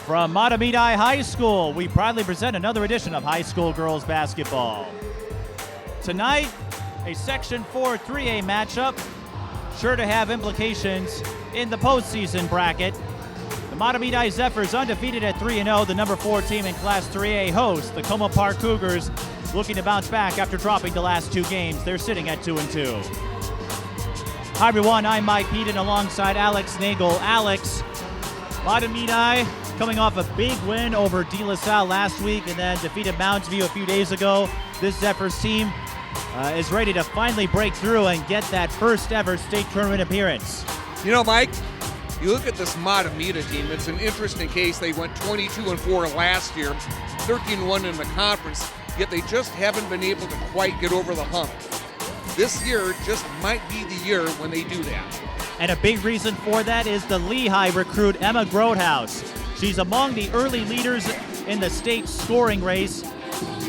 From Mahtomedi High School, we proudly present another edition of high school girls basketball. Tonight, a Section 4 3A matchup, sure to have implications in the postseason bracket. The Mahtomedi Zephyrs, undefeated at 3-0, the number 4 team in Class 3A, host the Comal Cougars, looking to bounce back after dropping the last 2 games. They're sitting at 2-2. Hi everyone, I'm Mike Peden alongside Alex Nagel. Alex, Mahtomedi coming off a big win over De La Salle last week and then defeated Mounds View a few days ago. This Zephyrs team is ready to finally break through and get that first ever state tournament appearance. You know, Mike, you look at this Mahtomedi team, it's an interesting case. They went 22-4 last year, 13-1 in the conference, yet they just haven't been able to quite get over the hump. This year just might be the year when they do that. And a big reason for that is the Lehigh recruit, Emma Grothaus. She's among the early leaders in the state scoring race,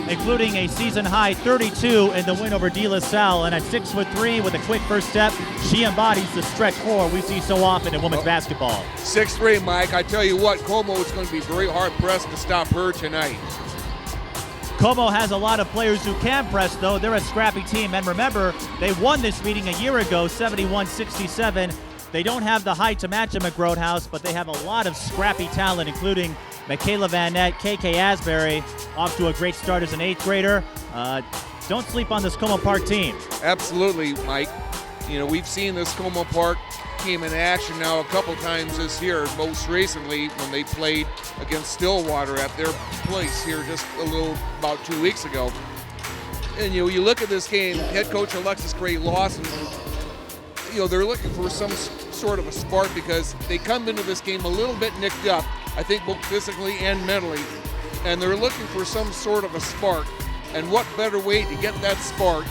including a season-high 32 in the win over De La Salle. And at 6'3" with a quick first step, she embodies the stretch 4 we see so often in women's basketball. 6'3", Mike. I tell you what, Komal is going to be very hard-pressed to stop her tonight. Komal has a lot of players who can press, though. They're a scrappy team. And remember, they won this meeting a year ago, 71-67. They don't have the height to match them at Grothaus, but they have a lot of scrappy talent, including Michaela Van Nett, KK Asbury, off to a great start as an 8th grader. Don't sleep on this Comal Park team. Absolutely, Mike. You know, we've seen this Comal Park team in action now a couple times this year, most recently when they played against Stillwater at their place here just about 2 weeks ago. And you know, you look at this game, head coach Alexis Gray Lawson, you know, they're looking for some sort of a spark because they come into this game a little bit nicked up, I think both physically and mentally, and they're looking for some sort of a spark. And what better way to get that spark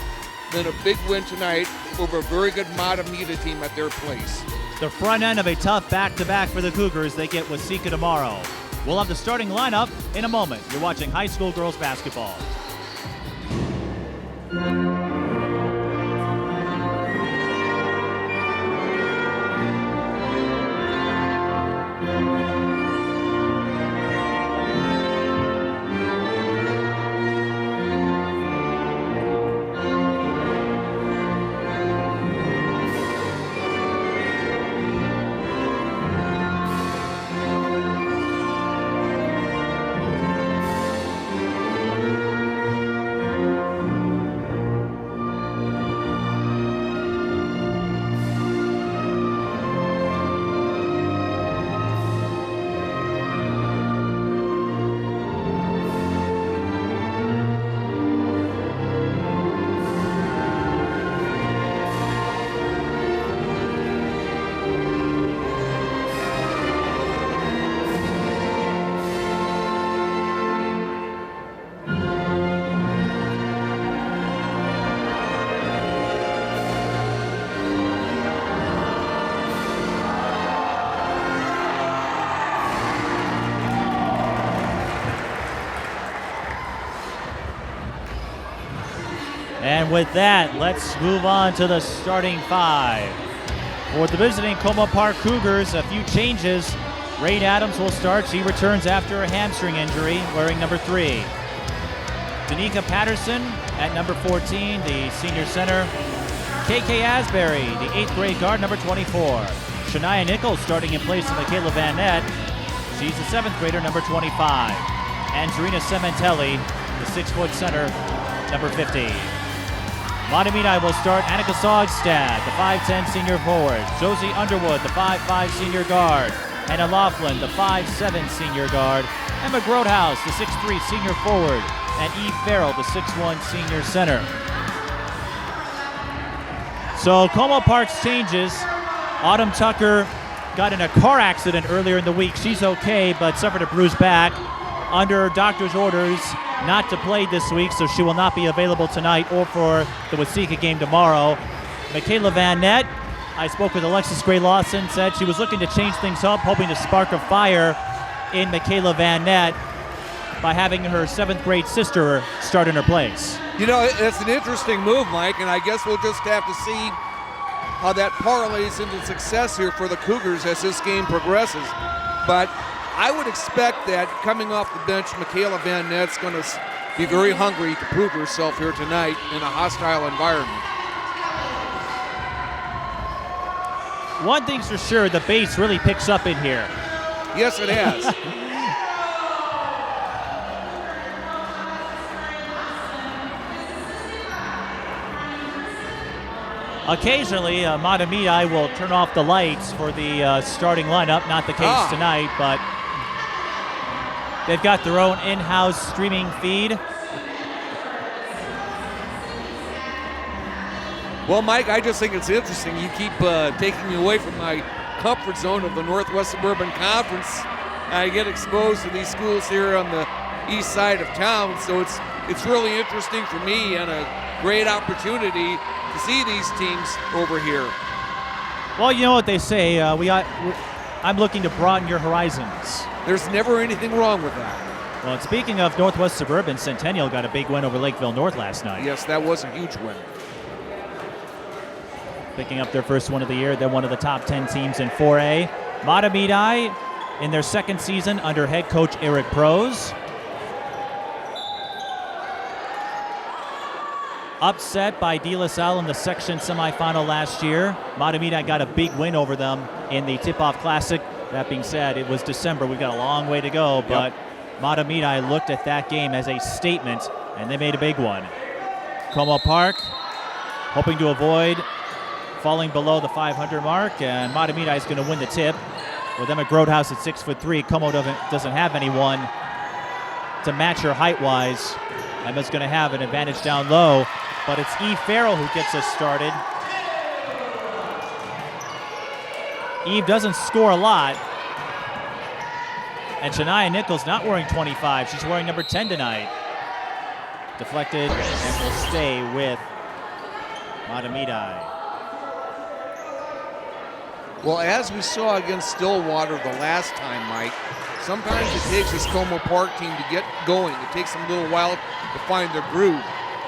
than a big win tonight over a very good Mahtomedi team at their place. The front end of a tough back-to-back for the Cougars. They get Waseca tomorrow. We'll have the starting lineup in a moment. You're watching high school girls basketball. And with that, let's move on to the starting 5. For the visiting Comal Park Cougars, a few changes. Rain Adams will start. She returns after a hamstring injury, wearing number 3. Danica Patterson at number 14, the senior center. KK Asbury, the 8th grade guard, number 24. Shania Nichols starting in place of Michaela Van Nett. She's the 7th grader, number 25. And Serena Cementelli, the 6-foot center, number 15. Mahtomedi will start Annika Sougstad, the 5'10 senior forward. Josie Underwood, the 5'5 senior guard. Hannah Laughlin, the 5'7 senior guard. Emma Grothaus, the 6'3 senior forward. And Eve Farrell, the 6'1 senior center. So Comal Park's changes. Autumn Tucker got in a car accident earlier in the week. She's okay, but suffered a bruised back. Under doctor's orders not to play this week, so she will not be available tonight or for the Waseca game tomorrow. Michaela Van Nett, I spoke with Alexis Gray Lawson, said she was looking to change things up, hoping to spark a fire in Michaela Van Nett by having her 7th grade sister start in her place. You know, it's an interesting move, Mike, and I guess we'll just have to see how that parlays into success here for the Cougars as this game progresses. But I would expect that coming off the bench, Michaela Van Net's going to be very hungry to prove herself here tonight in a hostile environment. One thing's for sure, the bass really picks up in here. Yes, it has. Occasionally, Mahtomedi will turn off the lights for the starting lineup. Not the case tonight, but they've got their own in-house streaming feed. Well, Mike, I just think it's interesting. You keep taking me away from my comfort zone of the Northwest Suburban Conference. I get exposed to these schools here on the east side of town, so it's really interesting for me and a great opportunity to see these teams over here. Well, you know what they say. I'm looking to broaden your horizons. There's never anything wrong with that. Well, speaking of Northwest Suburban, Centennial got a big win over Lakeville North last night. Yes, that was a huge win. Picking up their first one of the year. They're one of the top 10 teams in 4A. Mahtomedi in their second season under head coach Errick Prose. Upset by De La Salle in the section semifinal last year. Mahtomedi got a big win over them in the Tip-Off Classic. That being said, it was December. We've got a long way to go, but Mahtomedi looked at that game as a statement, and they made a big one. Comal Park hoping to avoid falling below the 500 mark, and Mahtomedi is going to win the tip. With Emma Grothaus at 6'3", Comal doesn't have anyone to match her height-wise. Emma's going to have an advantage down low, but it's Eve Farrell who gets us started. Eve doesn't score a lot, and Shania Nichols not wearing 25. She's wearing number 10 tonight. Deflected and will stay with Mahtomedi. Well, as we saw against Stillwater the last time, Mike, sometimes it takes this Comal Park team to get going. It takes them a little while to find their groove.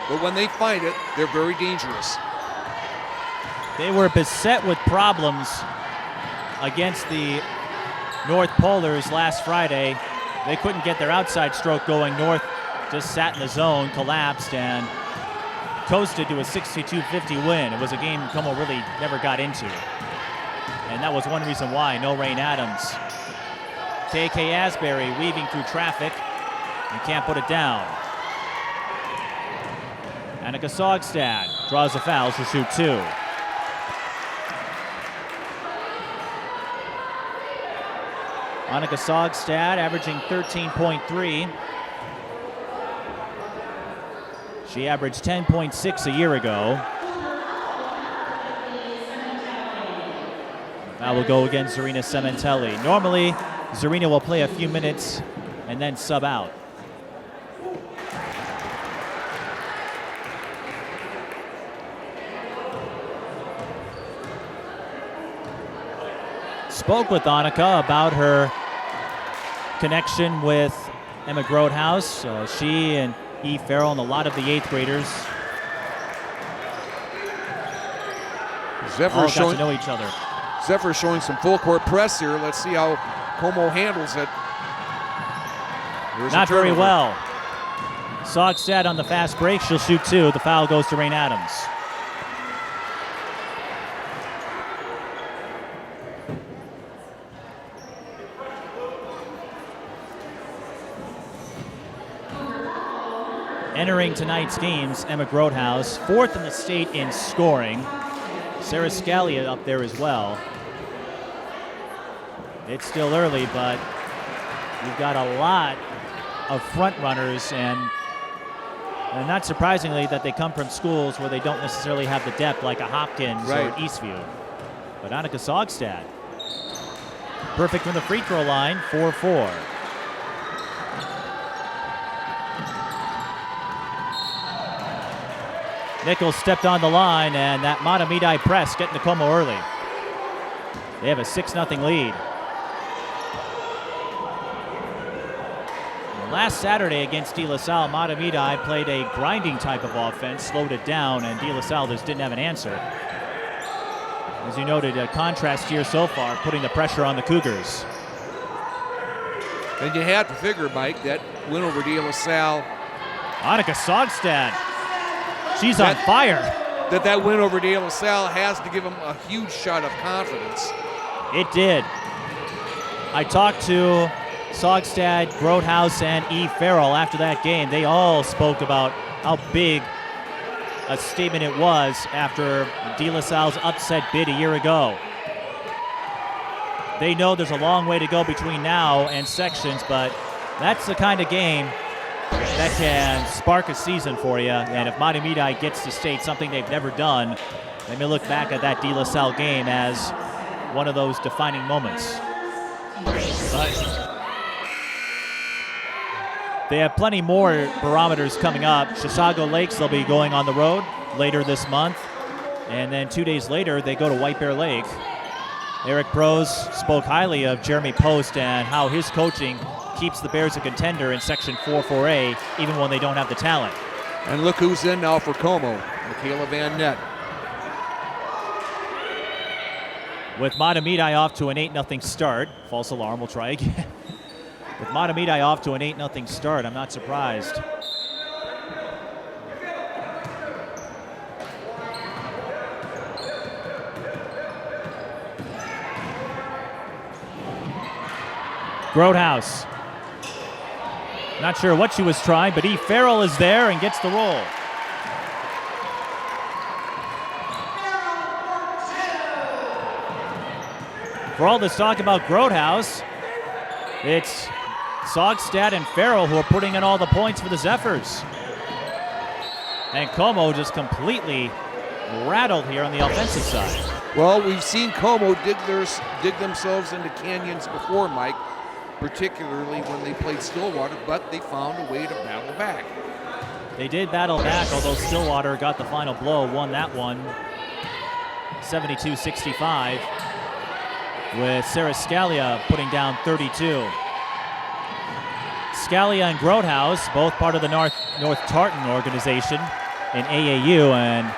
But when they find it, they're very dangerous. They were beset with problems against the North Polars last Friday. They couldn't get their outside stroke going. North just sat in the zone, collapsed, and coasted to a 62-50 win. It was a game Comal really never got into. And that was one reason why. No Rain Adams. KK Asbury weaving through traffic and can't put it down. Annika Sougstad draws a foul. She'll shoot two. Annika Sougstad averaging 13.3. She averaged 10.6 a year ago. That will go against Zarina Sementelli. Normally, Zarina will play a few minutes and then sub out. Spoke with Annika about her connection with Emma Grothaus. She and Eve Farrell and a lot of the 8th graders all got to know each other. Zephyrs showing some full court press here. Let's see how Comal handles it. Not very well. Sougstad on the fast break. She'll shoot two. The foul goes to Rain Adams. Entering tonight's games, Emma Grothaus, 4th in the state in scoring. Sarah Scalia up there as well. It's still early, but we've got a lot of front runners, and not surprisingly that they come from schools where they don't necessarily have the depth like a Hopkins or Eastview. But Annika Sougstad, perfect from the free throw line, 4-4. Nichols stepped on the line, and that Mahtomedi press getting to Comal early. They have a 6-0 lead. Last Saturday against De La Salle, Mahtomedi played a grinding type of offense, slowed it down, and De La Salle just didn't have an answer. As you noted, a contrast here so far, putting the pressure on the Cougars. And you have to figure, Mike, that win over De La Salle. Annika Sougstad. She's on fire. That win over De La Salle has to give them a huge shot of confidence. It did. I talked to Sougstad, Grothaus, and E. Farrell after that game. They all spoke about how big a statement it was after De La Salle's upset bid a year ago. They know there's a long way to go between now and sections, but that's the kind of game that can spark a season for you. And if Mahtomedi gets to state something they've never done, they may look back at that De La Salle game as one of those defining moments. But they have plenty more barometers coming up. Chisago Lakes, they'll be going on the road later this month. And then 2 days later, they go to White Bear Lake. Errick Prose spoke highly of Jeremy Post and how his coaching keeps the Bears a contender in Section 4-4A, even when they don't have the talent. And look who's in now for Como, Michaela Van Nett. With Mahtomedi off to an 8-0 start. False alarm, we'll try again. With Mahtomedi off to an 8-0 start, I'm not surprised. Grothaus. Not sure what she was trying, but E. Farrell is there and gets the roll. For all this talk about Grothaus, it's Sougstad and Farrell who are putting in all the points for the Zephyrs. And Como just completely rattled here on the offensive side. Well, we've seen Como dig themselves into canyons before, Mike, particularly when they played Stillwater, but they found a way to battle back. They did battle back, although Stillwater got the final blow, won that one 72-65, with Sarah Scalia putting down 32. Scalia and Grothaus, both part of the North Tartan organization in AAU, and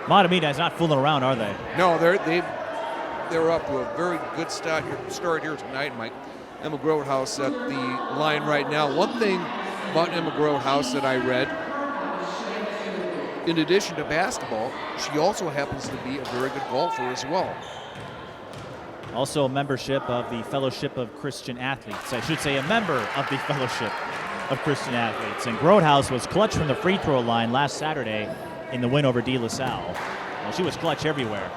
Mahtomedi is not fooling around, are they? No, they're up to a very good start here tonight, Mike. Emma Grothaus at the line right now. One thing about Emma Grothaus that I read, in addition to basketball, she also happens to be a very good golfer as well. Also a membership of the Fellowship of Christian Athletes. I should say a member of the Fellowship of Christian Athletes. And Grothaus was clutch from the free throw line last Saturday in the win over De La Salle. Well, she was clutch everywhere.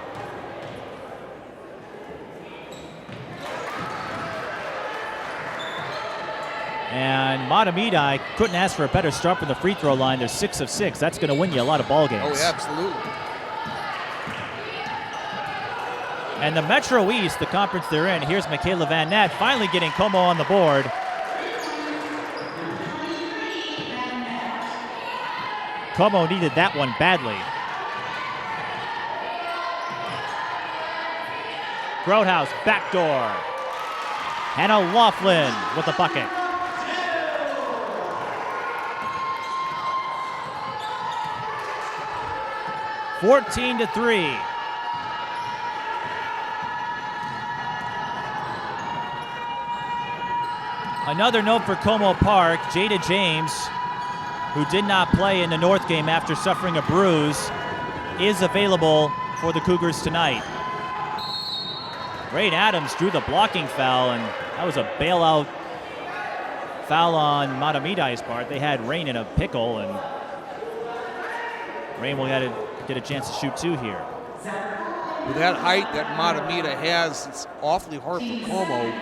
And Mahtomedi couldn't ask for a better start from the free throw line. They're 6 of 6. That's going to win you a lot of ball games. Oh, absolutely. And the Metro East, the conference they're in, here's Michaela Van Nett finally getting Como on the board. Como needed that one badly. Grothaus, backdoor. Hannah Laughlin with the bucket. (14-3). Another note for Como Park, Jada James, who did not play in the North game after suffering a bruise, is available for the Cougars tonight. Rain Adams drew the blocking foul, and that was a bailout foul on Mahtomedi's part. They had Rain in a pickle, and Rain will get a chance to shoot two here. With that height that Mahtomedi has, it's awfully hard for Como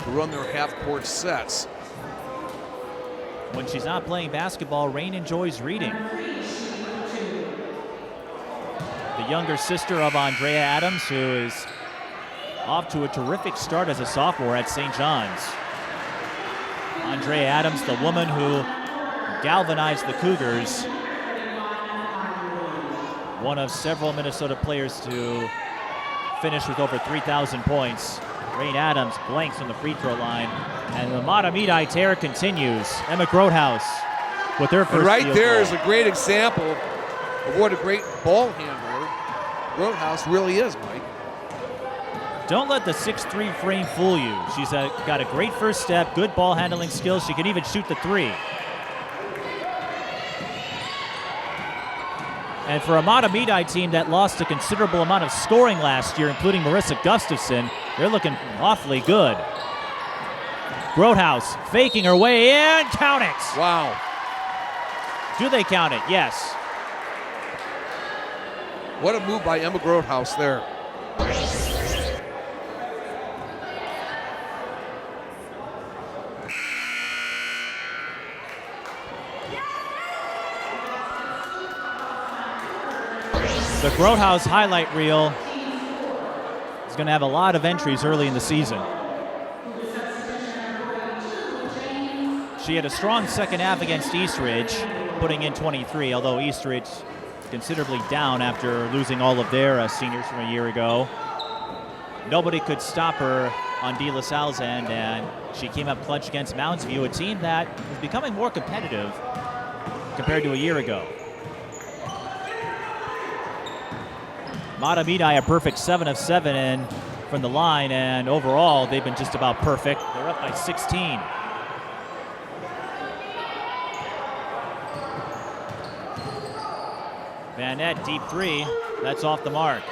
to run their half-court sets. When she's not playing basketball, Rain enjoys reading. The younger sister of Andrea Adams, who is off to a terrific start as a sophomore at St. John's. Andrea Adams, the woman who galvanized the Cougars. One of several Minnesota players to finish with over 3,000 points. Rain Adams blanks on the free throw line. And the Mahtomedi tear continues. Emma Grothaus with her first right field there goal. is a great example of what a great ball handler Grothaus really is, Mike. Don't let the 6'3" frame fool you. She's got a great first step, good ball handling skills. She can even shoot the three. And for a Mahtomedi team that lost a considerable amount of scoring last year, including Marissa Gustafson, they're looking awfully good. Grothaus faking her way in, count it. Wow. Do they count it? Yes. What a move by Emma Grothaus there. The Grothaus highlight reel is going to have a lot of entries early in the season. She had a strong second half against Eastridge, putting in 23, although Eastridge considerably down after losing all of their seniors from a year ago. Nobody could stop her on De La Salle's end, and she came up clutch against Mounds View, a team that is becoming more competitive compared to a year ago. Mahtomedi a perfect 7 of 7 from the line, and overall they've been just about perfect. They're up by 16. Vanette, deep three. That's off the mark.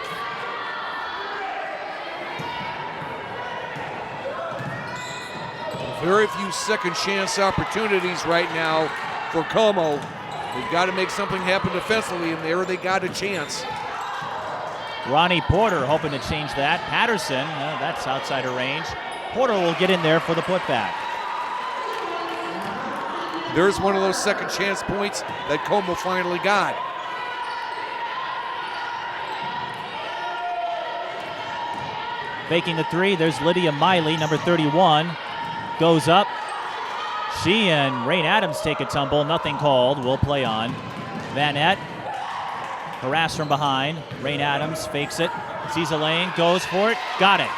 Very few second chance opportunities right now for Como. They've got to make something happen defensively, and there they got a chance. Ronnie Porter hoping to change that. Patterson, that's outside her range. Porter will get in there for the putback. There's one of those second chance points that Como finally got. Faking the three, there's Lydia Miley, number 31. Goes up. She and Rain Adams take a tumble, nothing called. Will play on. Vanette, harassed from behind. Rain Adams fakes it, sees a lane, goes for it, got it.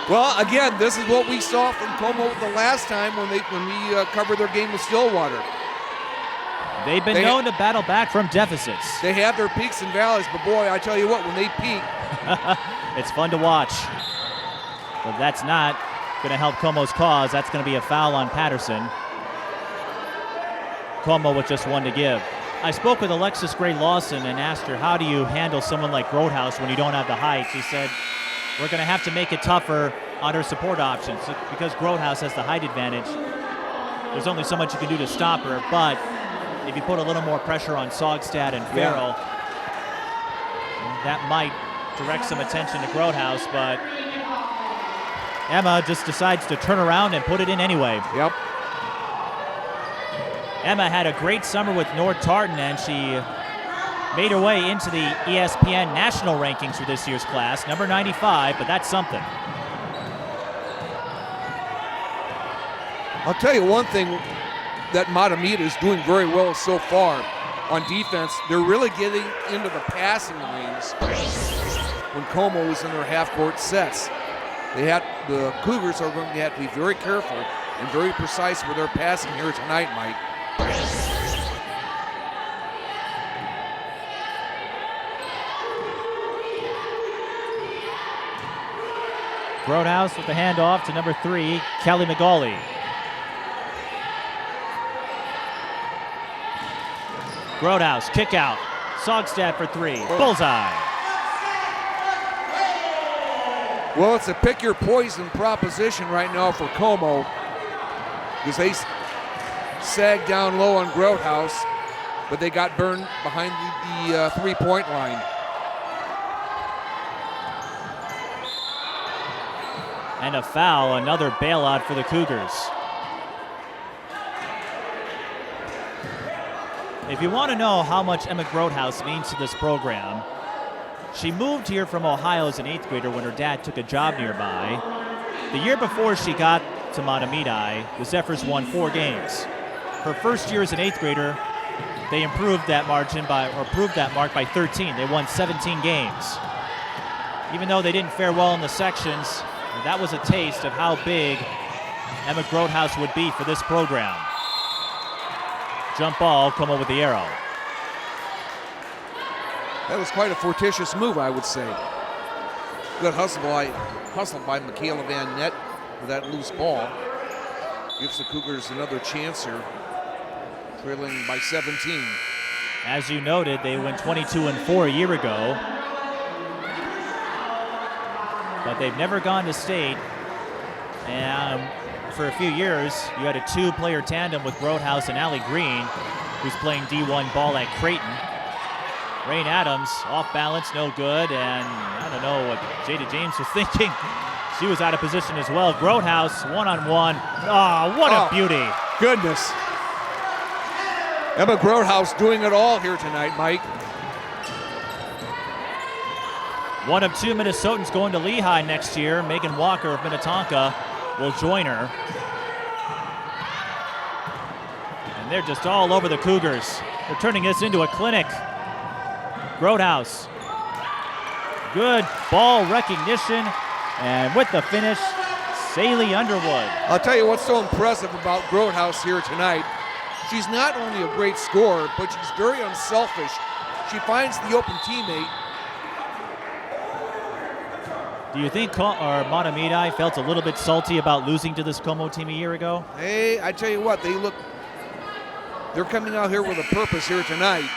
Well, again, this is what we saw from Como the last time when we covered their game with Stillwater. They've been known to battle back from deficits. They have their peaks and valleys, but boy, I tell you what, when they peak, it's fun to watch. But that's not going to help Como's cause. That's going to be a foul on Patterson. Como with just one to give. I spoke with Alexis Gray-Lawson and asked her, how do you handle someone like Grothaus when you don't have the height? She said, we're going to have to make it tougher on her support options. Because Grothaus has the height advantage, there's only so much you can do to stop her. But if you put a little more pressure on Sougstad and Farrell, that might direct some attention to Grothaus. But Emma just decides to turn around and put it in anyway. Yep. Emma had a great summer with North Tartan, and she made her way into the ESPN national rankings for this year's class, number 95, but that's something. I'll tell you one thing that Mahtomedi is doing very well so far on defense. They're really getting into the passing lanes when Como is in their half-court sets. The Cougars are going to have to be very careful and very precise with their passing here tonight, Mike. Grothaus with the handoff to number 3, Kelly McGauley. Grothaus, kick out. Sougstad for 3. Bullseye. Well, it's a pick your poison proposition right now for Como, because they sagged down low on Grothaus, but they got burned behind the three-point line. And a foul, another bailout for the Cougars. If you want to know how much Emma Grothaus means to this program, she moved here from Ohio as an 8th grader when her dad took a job nearby. The year before she got to Mahtomedi, the Zephyrs won 4 games. Her first year as an 8th grader, they improved that margin proved that mark by 13. They won 17 games. Even though they didn't fare well in the sections, that was a taste of how big Emma Grothaus would be for this program. Jump ball, Como with the arrow. That was quite a fortuitous move, I would say. Good hustle by Michaela Van Nett with that loose ball. Gives the Cougars another chance here, trailing by 17. As you noted, they went 22-4 a year ago, but they've never gone to state. And for a few years, you had a two-player tandem with Grothaus and Allie Green, who's playing D1 ball at Creighton. Rain Adams, off balance, no good, and I don't know what Jada James was thinking. She was out of position as well. Grothaus, one-on-one. Oh, what a beauty. Goodness. Emma Grothaus doing it all here tonight, Mike. One of two Minnesotans going to Lehigh next year. Megan Walker of Minnetonka will join her. And they're just all over the Cougars. They're turning this into a clinic. Grothaus. Good ball recognition. And with the finish, Saley Underwood. I'll tell you what's so impressive about Grothaus here tonight. She's not only a great scorer, but she's very unselfish. She finds the open teammate. Do you think Mahtomedi felt a little bit salty about losing to this Como team a year ago? Hey, I tell you what, they're coming out here with a purpose here tonight.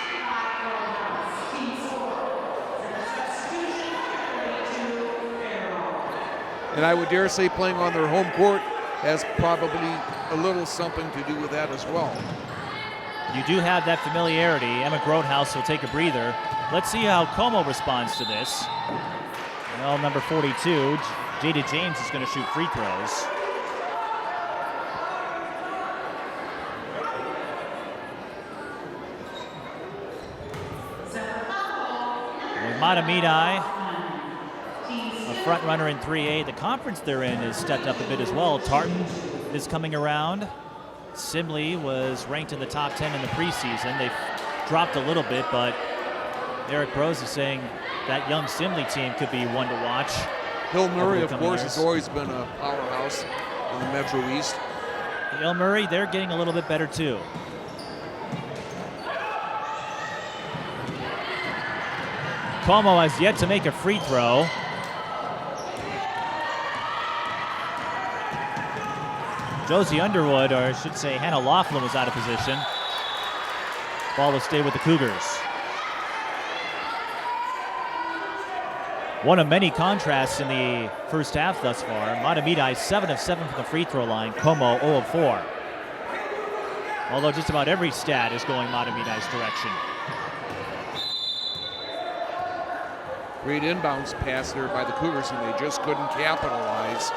And I would dare say playing on their home court has probably a little something to do with that as well. You do have that familiarity. Emma Grothaus will take a breather. Let's see how Como responds to this. Well, number 42, Jada James is going to shoot free throws. With Mahtomedi, a front runner in 3A. The conference they're in has stepped up a bit as well. Tartan is coming around. Simley was ranked in the top 10 in the preseason. They've dropped a little bit, but Eric Brose is saying that young Simley team could be one to watch. Hill Murray, of course, has always been a powerhouse in the Metro East. Hill Murray, they're getting a little bit better too. Como has yet to make a free throw. Josie Underwood, or I should say Hannah Laughlin, was out of position. Ball will stay with the Cougars. One of many contrasts in the first half thus far. Mahtomedi 7 of 7 from the free throw line. Como 0 of 4. Although just about every stat is going Mahtomedi's direction. Great inbounds pass there by the Cougars, and they just couldn't capitalize.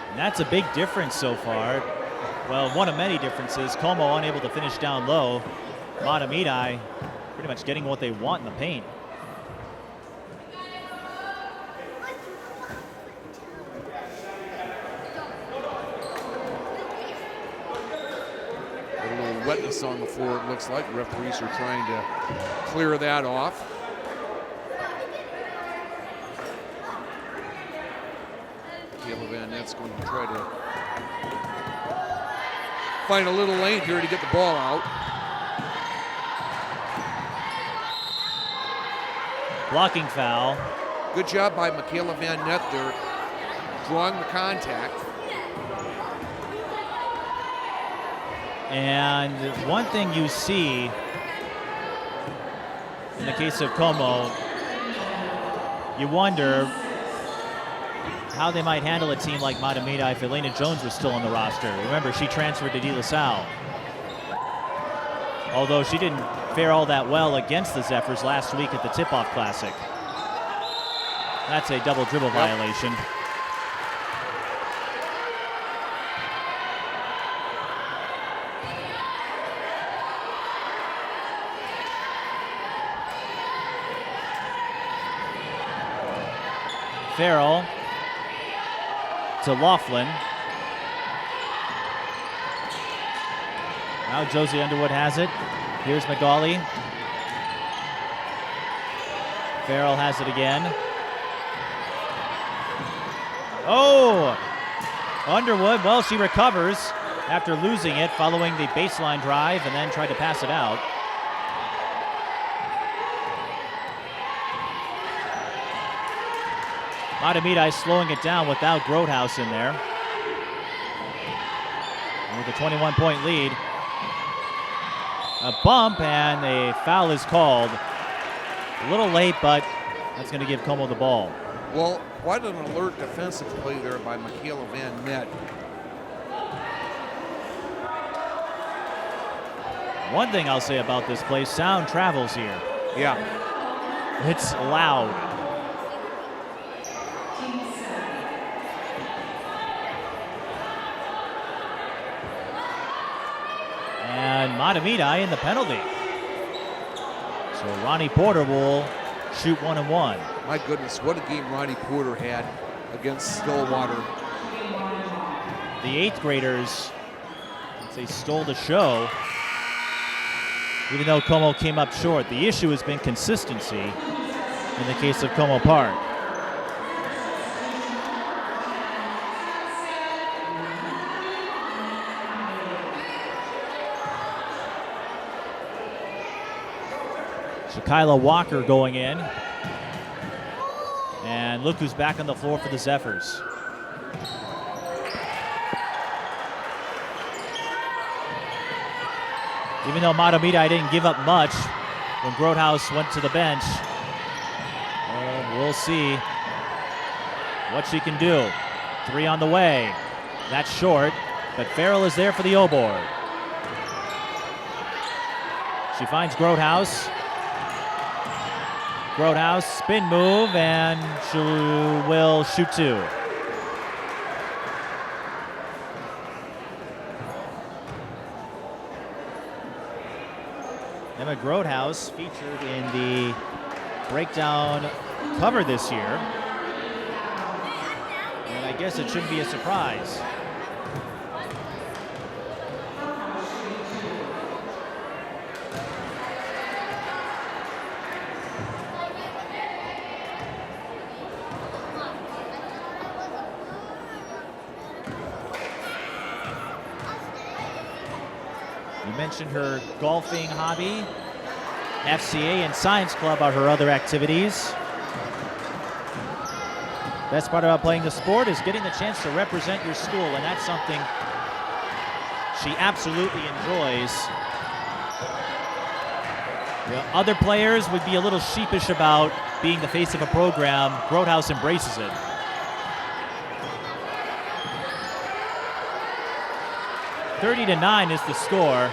And that's a big difference so far. Well, one of many differences. Como unable to finish down low. Mahtomedi pretty much getting what they want in the paint. A little wetness on the floor, it looks like. Referees are trying to clear that off. Kayla Van Nett's going to try to find a little lane here to get the ball out. Blocking foul. Good job by Michaela Van Nett there, drawing the contact. And one thing you see in the case of Como, you wonder how they might handle a team like Mahtomedi if Elena Jones was still on the roster. Remember, she transferred to De La Salle. Although she didn't fare all that well against the Zephyrs last week at the Tip-Off Classic. That's a double dribble violation. Farrell to Laughlin. Now Josie Underwood has it. Here's McGauley. Farrell has it again. Oh! Underwood, well, she recovers after losing it following the baseline drive and then tried to pass it out. Mahtomedi slowing it down without Grothaus in there. With a 21-point lead. A bump and a foul is called. A little late, but that's going to give Komal the ball. Well, quite an alert defensive play there by Michaela Van Net. One thing I'll say about this place, sound travels here. Yeah. It's loud. And Mahtomedi in the penalty. So Ronnie Porter will shoot 1 and 1. My goodness, what a game Ronnie Porter had against Stillwater. The 8th graders, they stole the show, even though Komal came up short. The issue has been consistency in the case of Komal Park. Kyla Walker going in. And look who's back on the floor for the Zephyrs. Even though Mahtomedi didn't give up much when Grothaus went to the bench, we'll see what she can do. 3 on the way. That's short, but Farrell is there for the O-board. She finds Grothaus. Grothaus, spin move, and she will shoot 2. Emma Grothaus featured in the breakdown cover this year. And I guess it shouldn't be a surprise. You mentioned her golfing hobby. FCA and Science Club are her other activities. Best part about playing the sport is getting the chance to represent your school, and that's something she absolutely enjoys. You know, other players would be a little sheepish about being the face of a program. Grothaus embraces it. (30-9) is the score.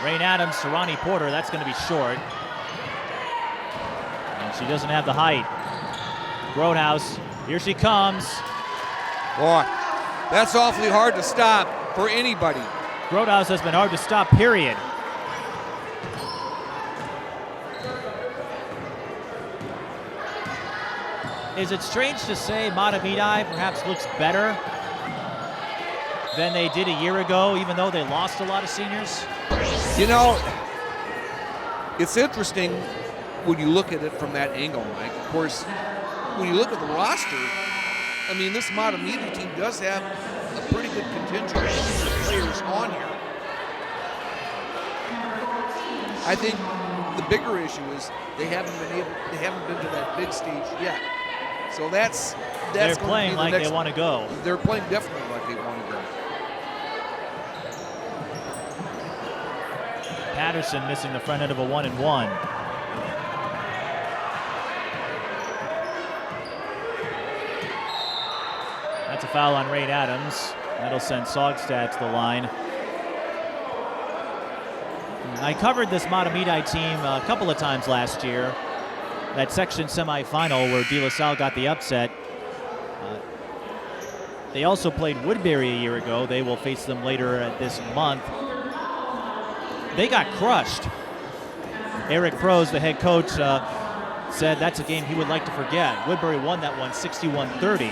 Rain Adams to Ronnie Porter. That's going to be short. And she doesn't have the height. Grothaus, here she comes. Boy, that's awfully hard to stop for anybody. Grothaus has been hard to stop, period. Is it strange to say Mahtomedi perhaps looks better than they did a year ago, even though they lost a lot of seniors? You know, it's interesting when you look at it from that angle, Mike. Of course, when you look at the roster, I mean, this Mahtomedi team does have a pretty good contingent of players on here. I think the bigger issue is they haven't been to that big stage yet. So that's they're playing like they want to go. They're playing definitely like they want to go. Patterson missing the front end of a 1 and 1. That's a foul on Rain Adams. That'll send Sougstad to the line. I covered this Mahtomedi team a couple of times last year. That section semifinal where De La Salle got the upset. They also played Woodbury a year ago. They will face them later this month. They got crushed. Errick Prose, the head coach, said that's a game he would like to forget. Woodbury won that one 61-30.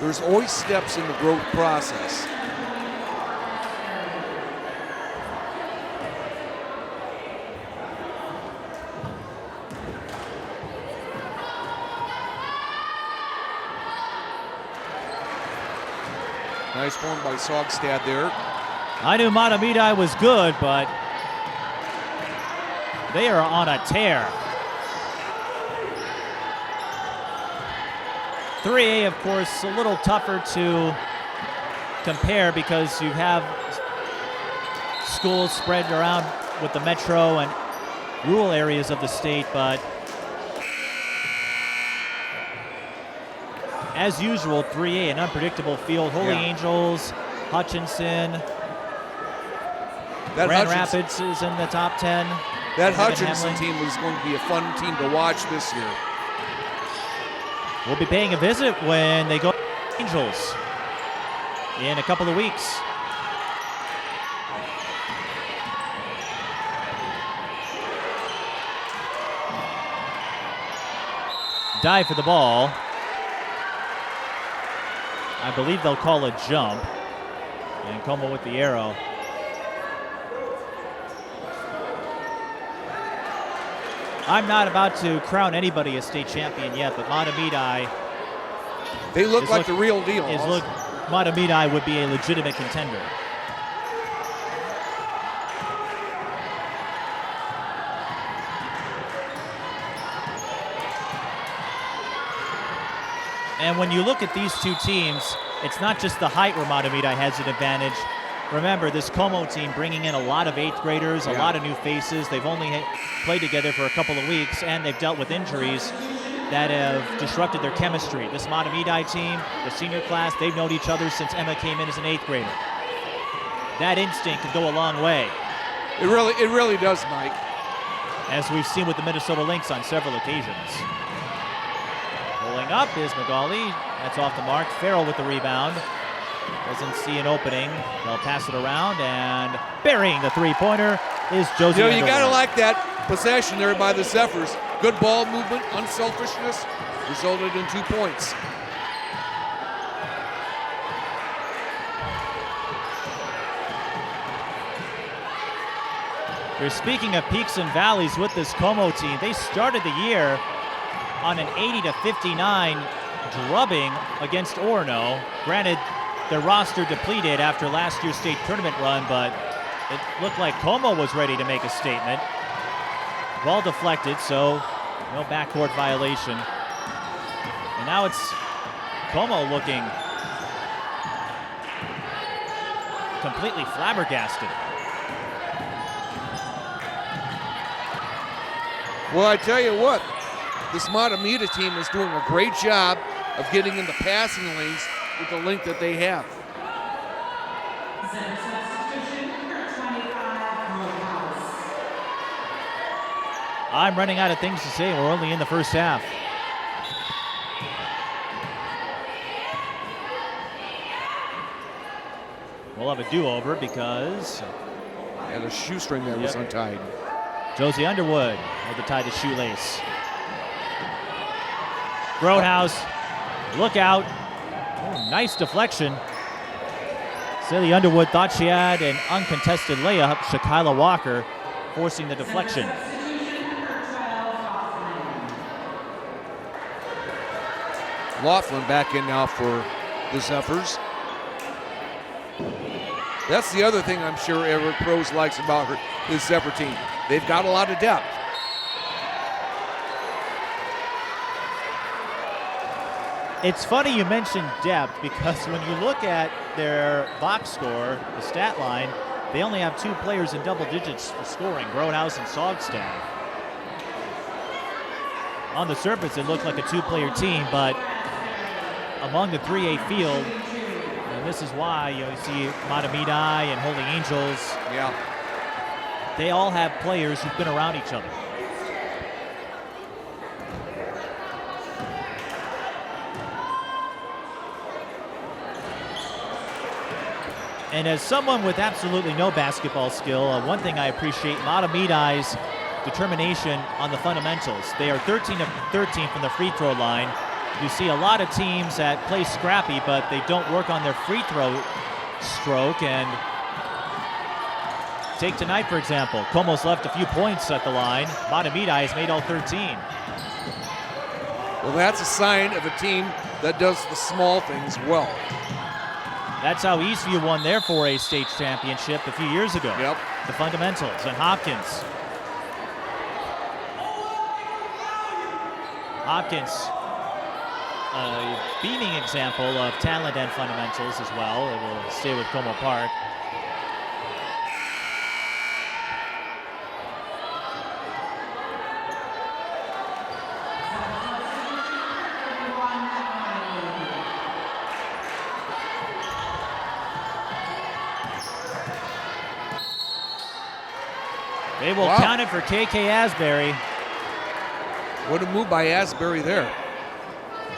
There's always steps in the growth process. Nice form by Sougstad there. I knew Mahtomedi was good, but they are on a tear. 3A, of course, a little tougher to compare because you have schools spread around with the metro and rural areas of the state, but as usual, 3A, an unpredictable field. Holy Angels, Hutchinson, Grand Rapids is in the top 10. That Hutchinson team is going to be a fun team to watch this year. We'll be paying a visit when they go to Angels in a couple of weeks. Dive for the ball. I believe they'll call a jump. And Komal with the arrow. I'm not about to crown anybody a state champion yet, but Mahtomedi, they look like the real deal. Mahtomedi would be a legitimate contender. And when you look at these two teams, it's not just the height where Mahtomedi has an advantage. Remember, this Como team bringing in a lot of 8th graders, a lot of new faces. They've only played together for a couple of weeks, and they've dealt with injuries that have disrupted their chemistry. This Mahtomedi team, the senior class, they've known each other since Emma came in as an 8th grader. That instinct can go a long way. It really does, Mike. As we've seen with the Minnesota Lynx on several occasions. Pulling up is Magali. That's off the mark. Farrell with the rebound. Doesn't see an opening. They'll pass it around, and burying the three-pointer is Josie Underwood. You gotta like that possession there by the Zephyrs. Good ball movement, unselfishness, resulted in 2 points. You're speaking of peaks and valleys with this Como team. They started the year on an 80-59 drubbing against Orono. Granted, their roster depleted after last year's state tournament run, but it looked like Como was ready to make a statement. Ball deflected, so no backcourt violation. And now it's Como looking completely flabbergasted. Well, I tell you what, this Mahtomedi team is doing a great job of getting in the passing lanes with the length that they have. I'm running out of things to say. We're only in the first half. We'll have a do-over because... And a shoestring there was untied. Josie Underwood had to tie the shoelace. Grothaus, look out. Oh, nice deflection. Celia Underwood thought she had an uncontested layup. Shakila Walker forcing the deflection. Laughlin back in now for the Zephyrs. That's the other thing I'm sure Errick Prose likes about his Zephyr team. They've got a lot of depth. It's funny you mentioned depth because when you look at their box score, the stat line, they only have 2 players in double digits for scoring, Grothaus and Sougstad. On the surface, it looked like a 2-player team, but among the 3A field, and this is why you see Mahtomedi and Holy Angels. Yeah. They all have players who've been around each other. And as someone with absolutely no basketball skill, one thing I appreciate, Mahtomedi's determination on the fundamentals. They are 13 of 13 from the free throw line. You see a lot of teams that play scrappy, but they don't work on their free throw stroke. And take tonight, for example. Como's left a few points at the line. Mahtomedi has made all 13. Well, that's a sign of a team that does the small things well. That's how Eastview won their 4A state championship a few years ago. Yep. The fundamentals. And Hopkins. A beaming example of talent and fundamentals as well. It will stay with Comal Park. They will count it for KK Asbury. What a move by Asbury there.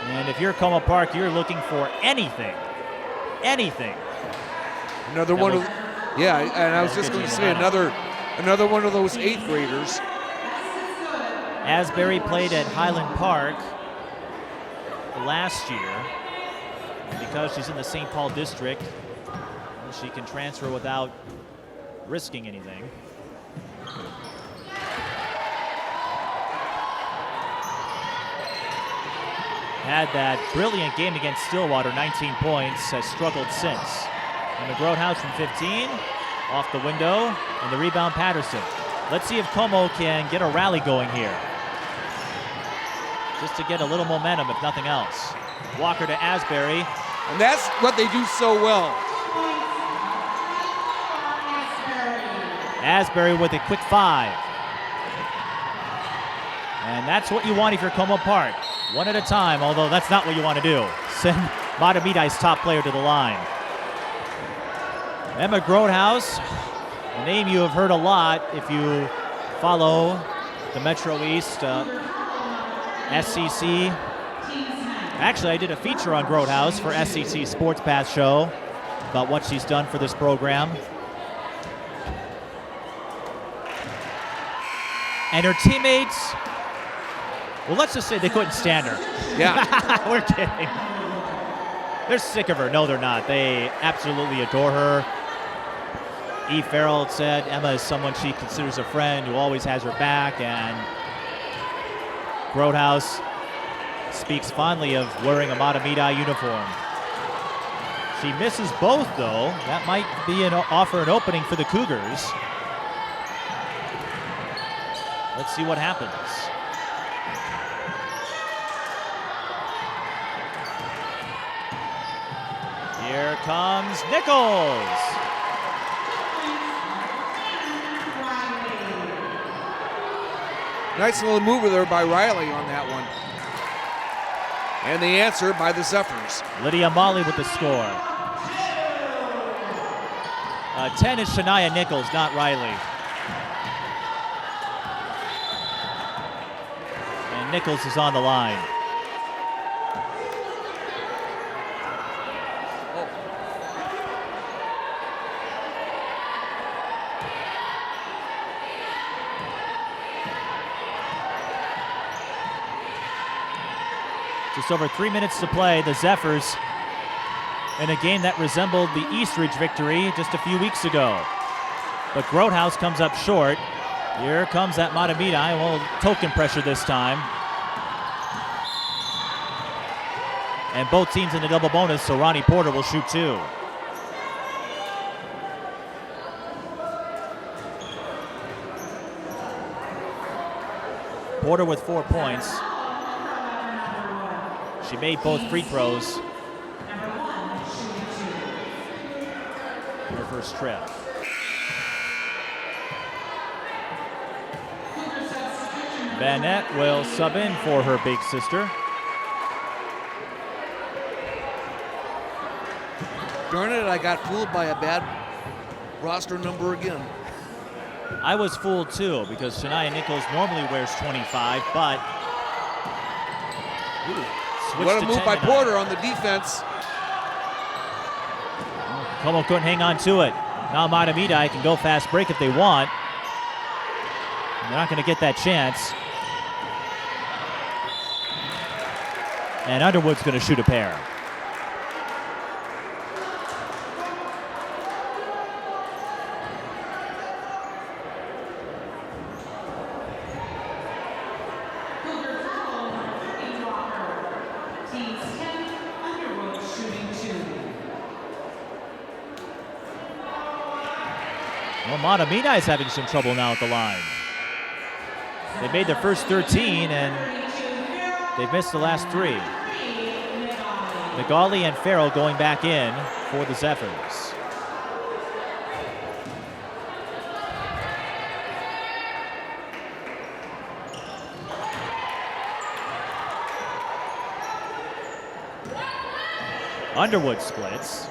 And if you're Comal Park, you're looking for anything. Anything. Another one of, yeah, and I was just going to say another one of those 8th graders. Asbury played at Highland Park last year. And because she's in the St. Paul district, she can transfer without risking anything. Had that brilliant game against Stillwater, 19 points, has struggled since. Emma Grothaus from 15, off the window, and the rebound Patterson. Let's see if Como can get a rally going here. Just to get a little momentum, if nothing else. Walker to Asbury. And that's what they do so well. Asbury with a quick 5. And that's what you want if you're Comal Park. One at a time, although that's not what you want to do. Send Mahtomedi's top player to the line. Emma Grothaus, a name you have heard a lot if you follow the Metro East SCC. Actually, I did a feature on Grothaus for SCC Sports Path show about what she's done for this program. And her teammates, well, let's just say they couldn't stand her. Yeah. We're kidding. They're sick of her. No, they're not. They absolutely adore her. E. Farrell said Emma is someone she considers a friend who always has her back, and Grothaus speaks fondly of wearing a Mahtomedi uniform. She misses both, though. That might be offer an opening for the Cougars. Let's see what happens. Here comes Nichols. Nice little mover there by Riley on that one. And the answer by the Zephyrs. Lydia Molly with the score. 10 is Shania Nichols, not Riley. And Nichols is on the line. Just over 3 minutes to play. The Zephyrs in a game that resembled the Eastridge victory just a few weeks ago. But Grothaus comes up short. Here comes that Mahtomedi. Well, token pressure this time. And both teams in the double bonus, so Ronnie Porter will shoot 2. Porter with 4 points. She made both free throws in her first trip. Vanette will sub in for her big sister. Darn it, I got fooled by a bad roster number again. I was fooled too, because Shania Nichols normally wears 25, but what a move by Porter on the defense. Como couldn't hang on to it. Now Mahtomedi can go fast break if they want. They're not going to get that chance. And Underwood's going to shoot a pair. Well, Mahtomedi is having some trouble now at the line. They made their first 13, and they've missed the last 3. Nagel and Farrell going back in for the Zephyrs. Underwood splits.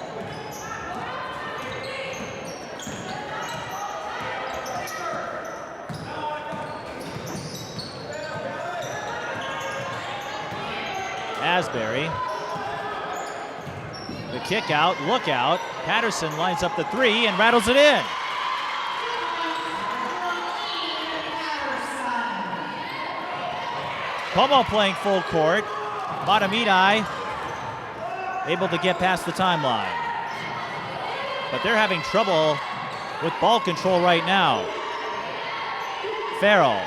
Asbury. The kick out, look out. Patterson lines up the 3 and rattles it in. Komal playing full court. Mahtomedi able to get past the timeline. But they're having trouble with ball control right now. Farrell.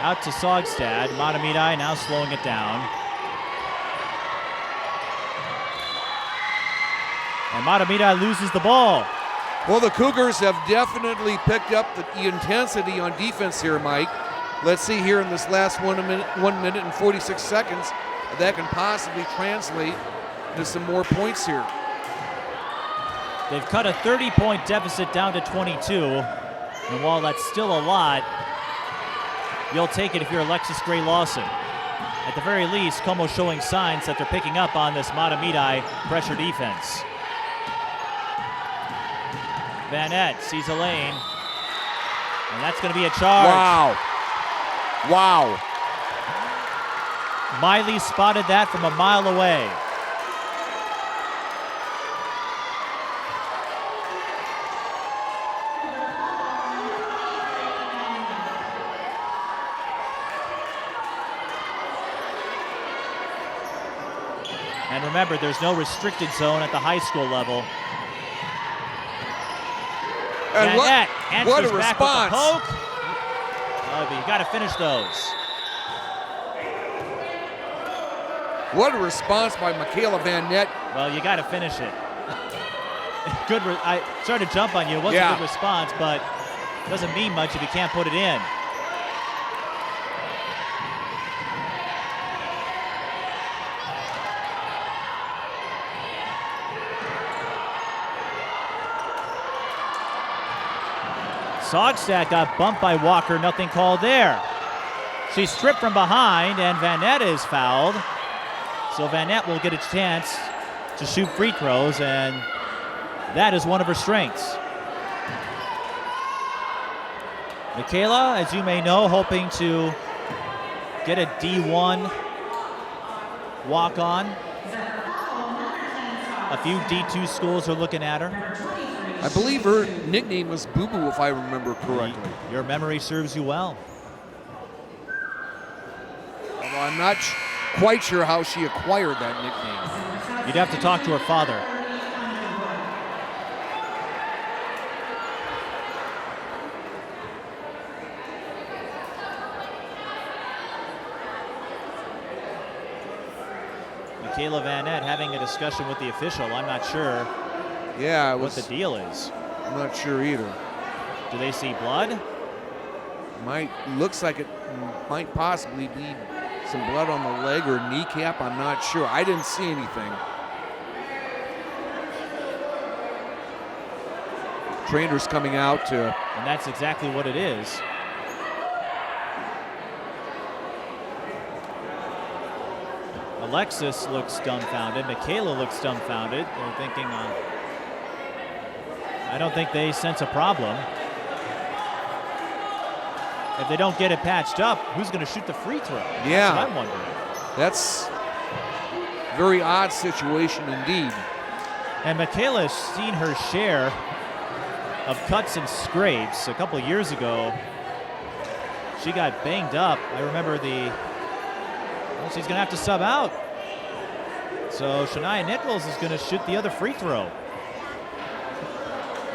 Out to Sougstad. Mahtomedi now slowing it down. And Mahtomedi loses the ball. Well, the Cougars have definitely picked up the intensity on defense here, Mike. Let's see here in this last 1 minute and 46 seconds if that can possibly translate into some more points here. They've cut a 30-point deficit down to 22. And while that's still a lot, you'll take it if you're Alexis Gray Lawson. At the very least, Como showing signs that they're picking up on this Mahtomedi pressure defense. Vanette sees a lane, and that's going to be a charge. Wow. Wow. Miley spotted that from a mile away. And remember, there's no restricted zone at the high school level. And what a back response. with the poke. Oh, but you got to finish those. What a response by Michaela Vanette. Well, you got to finish it. Good. I started to jump on you. It wasn't a good response, but it doesn't mean much if you can't put it in. Sougstad got bumped by Walker, nothing called there. She's stripped from behind, and Vanette is fouled. So Vanette will get a chance to shoot free throws, and that is one of her strengths. Michaela, as you may know, hoping to get a D1 walk-on. A few D2 schools are looking at her. I believe her nickname was Boo Boo, if I remember correctly. Your memory serves you well. Although I'm not quite sure how she acquired that nickname. You'd have to talk to her father. Michaela Vanette having a discussion with the official. I'm not sure what the deal is. I'm not sure either. Do they see blood? Looks like it might possibly be some blood on the leg or kneecap. I'm not sure. I didn't see anything. Trainer's coming out to... And that's exactly what it is. Alexis looks dumbfounded. Michaela looks dumbfounded. They're thinking, I don't think they sense a problem. If they don't get it patched up, who's going to shoot the free throw? Yeah. That's what I'm wondering. That's a very odd situation indeed. And Michaela has seen her share of cuts and scrapes. A couple of years ago, she got banged up. I remember she's going to have to sub out. So Shania Nichols is going to shoot the other free throw.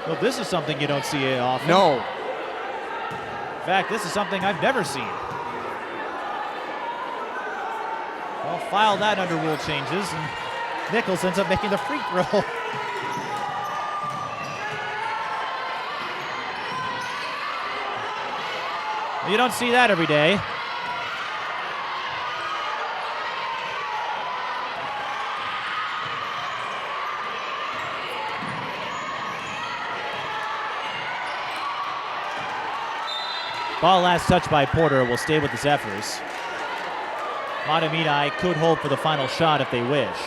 Well, this is something you don't see often. No. In fact, this is something I've never seen. Well, file that under rule changes, and Nichols ends up making the free throw. You don't see that every day. Ball last touch by Porter will stay with the Zephyrs. Mahtomedi could hold for the final shot if they wish.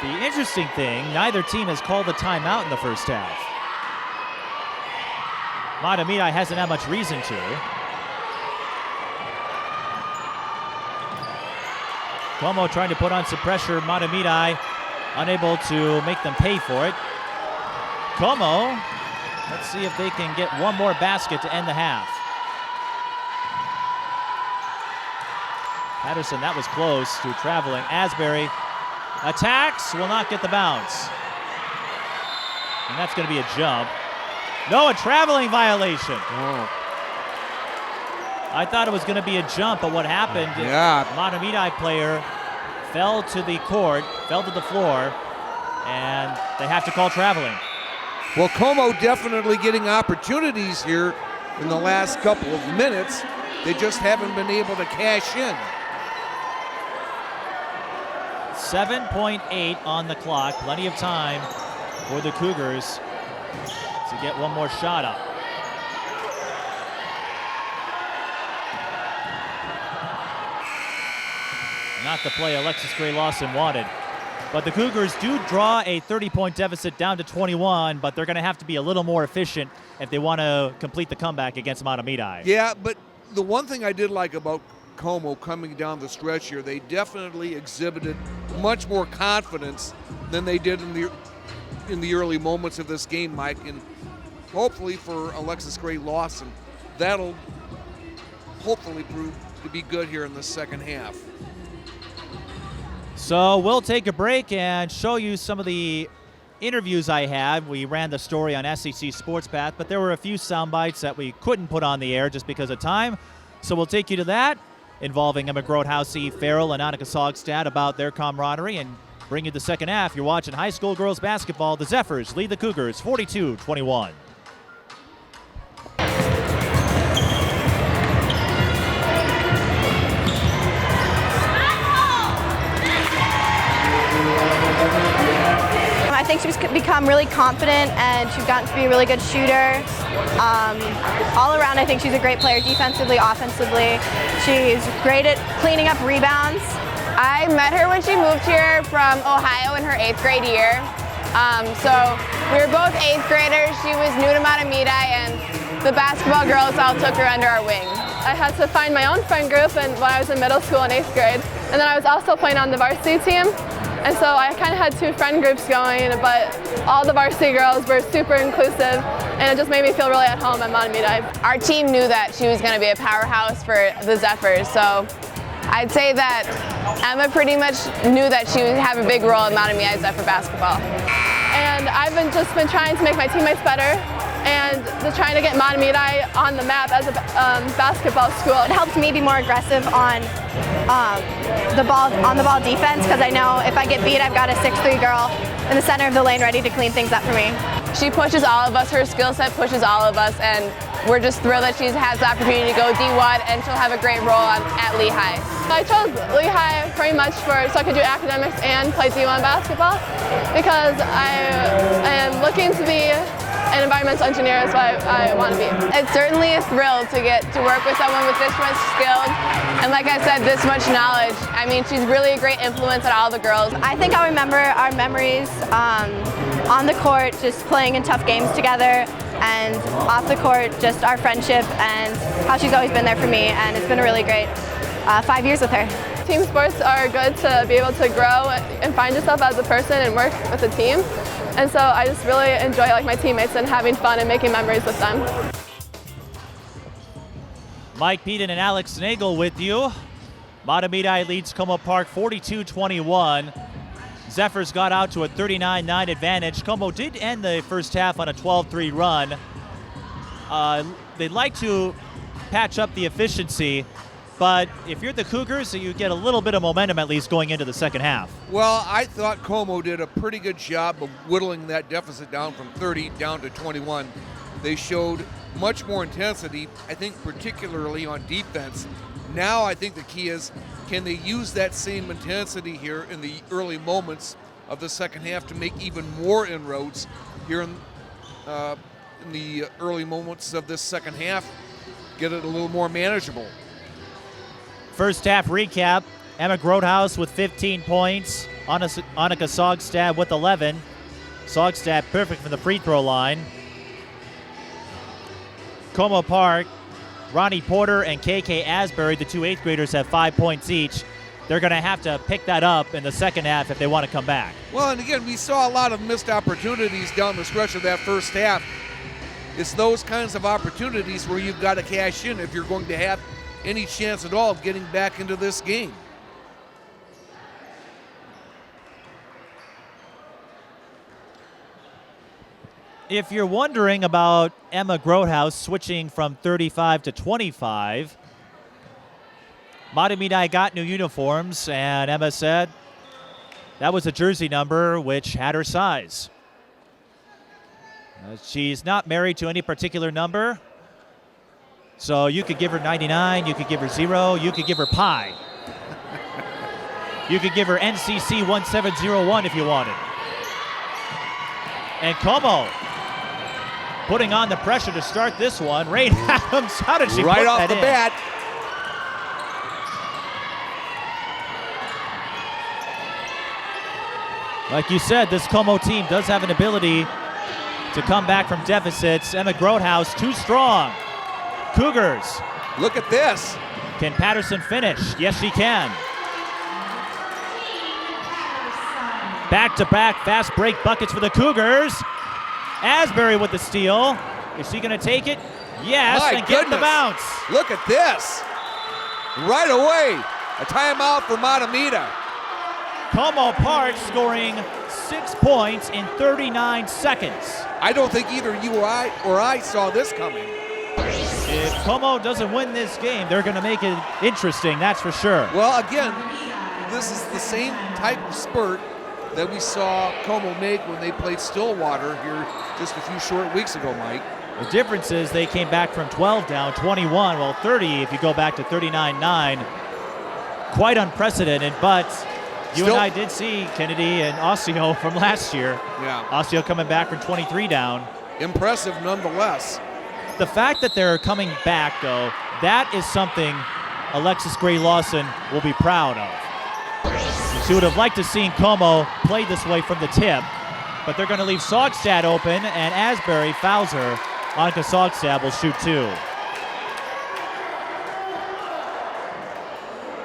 The interesting thing, neither team has called a timeout in the first half. Mahtomedi hasn't had much reason to. Komal trying to put on some pressure. Mahtomedi unable to make them pay for it. Komal, let's see if they can get one more basket to end the half. Patterson, that was close to traveling. Asbury attacks, will not get the bounce. And that's going to be a jump. No, a traveling violation. Oh. I thought it was going to be a jump, but what happened? Yeah. Mahtomedi player fell to the court, fell to the floor, and they have to call traveling. Well, Como definitely getting opportunities here in the last couple of minutes. They just haven't been able to cash in. 7.8 on the clock. Plenty of time for the Cougars to get one more shot up. Not the play Alexis Gray-Lawson wanted. But the Cougars do draw a 30-point deficit down to 21, but they're going to have to be a little more efficient if they want to complete the comeback against Mahtomedi. Yeah, but the one thing I did like about Como coming down the stretch here, they definitely exhibited much more confidence than they did in the early moments of this game, Mike. And hopefully for Alexis Gray-Lawson, that'll hopefully prove to be good here in the second half. So we'll take a break and show you some of the interviews I had. We ran the story on SEC Sports Path, but there were a few sound bites that we couldn't put on the air just because of time. So we'll take you to that, involving Emma Grothaus, Farrell and Annika Sougstad, about their camaraderie, and bring you the second half. You're watching high school girls basketball. The Zephyrs lead the Cougars 42-21. I think she's become really confident and she's gotten to be a really good shooter. All around, I think she's a great player, defensively, offensively. She's great at cleaning up rebounds. I met her when she moved here from Ohio in her 8th grade year. So we were both 8th graders. She was new to Mahtomedi, and the basketball girls all took her under our wing. I had to find my own friend group when I was in middle school in 8th grade. And then I was also playing on the varsity team. And so I kind of had 2 friend groups going, but all the varsity girls were super inclusive, and it just made me feel really at home at Mahtomedi. Our team knew that she was going to be a powerhouse for the Zephyrs, so I'd say that Emma pretty much knew that she would have a big role in Mahtomedi Zephyr basketball. And I've just been trying to make my teammates better, and just trying to get Mahtomedi on the map as a basketball school. It helps me be more aggressive on the ball defense, because I know if I get beat, I've got a 6'3" girl in the center of the lane ready to clean things up for me. She pushes all of us, her skill set pushes all of us, and we're just thrilled that she has the opportunity to go D1, and she'll have a great role at Lehigh. I chose Lehigh pretty much so I could do academics and play D1 basketball, because I am looking to be an environmental engineer is what I want to be. It's certainly a thrill to get to work with someone with this much skill, and like I said, this much knowledge. I mean, she's really a great influence on all the girls. I think I'll remember our memories on the court, just playing in tough games together, and off the court, just our friendship and how she's always been there for me, and it's been a really great 5 years with her. Team sports are good to be able to grow and find yourself as a person and work with a team. And so I just really enjoy my teammates and having fun and making memories with them. Mike Peden and Alex Nagel with you. Mahtomedi leads Comal Park 42-21. Zephyrs got out to a 39-9 advantage. Como did end the first half on a 12-3 run. they'd like to patch up the efficiency, but if you're the Cougars, you get a little bit of momentum at least going into the second half. Well, I thought Como did a pretty good job of whittling that deficit down from 30 down to 21. They showed much more intensity, I think particularly on defense. Now I think the key is, can they use that same intensity here in the early moments of the second half to make even more inroads here in the early moments of this second half, get it a little more manageable. First half recap, Emma Grothaus with 15 points, Annika Sougstad with 11. Sougstad perfect from the free throw line. Como Park, Ronnie Porter and KK Asbury, the two 8th graders, have 5 points each. They're going to have to pick that up in the second half if they want to come back. Well, and again, we saw a lot of missed opportunities down the stretch of that first half. It's those kinds of opportunities where you've got to cash in if you're going to have any chance at all of getting back into this game. If you're wondering about Emma Grothaus switching from 35 to 25, Mahtomedi got new uniforms, and Emma said that was a jersey number which had her size. She's not married to any particular number, so you could give her 99, you could give her 0, you could give her pi. You could give her NCC 1701 if you wanted. And Como putting on the pressure to start this one. Ray Adams, how did she right put off that the in? bat? Like you said, this Como team does have an ability to come back from deficits. Emma Grothaus, too strong. Cougars. Look at this. Can Patterson finish? Yes, she can. Back-to-back fast break buckets for the Cougars. Asbury with the steal. Is she going to take it? Yes, My and get the goodness. bounce. Look at this. Right away, a timeout for Mahtomedi. Como Park scoring 6 points in 39 seconds. I don't think either you or I saw this coming. If Como doesn't win this game, they're going to make it interesting, that's for sure. Well, again, this is the same type of spurt that we saw Como make when they played Stillwater here just a few short weeks ago, Mike. The difference is they came back from 12 down, 21, well 30 if you go back to 39-9. Quite unprecedented, but you and I did see Kennedy and Osseo from last year. Yeah. Osseo coming back from 23 down. Impressive nonetheless. The fact that they're coming back, though, that is something Alexis Gray-Lawson will be proud of. She would have liked to see Como play this way from the tip, but they're going to leave Sougstad open, and Asbury fouls her. Annika Sougstad will shoot 2.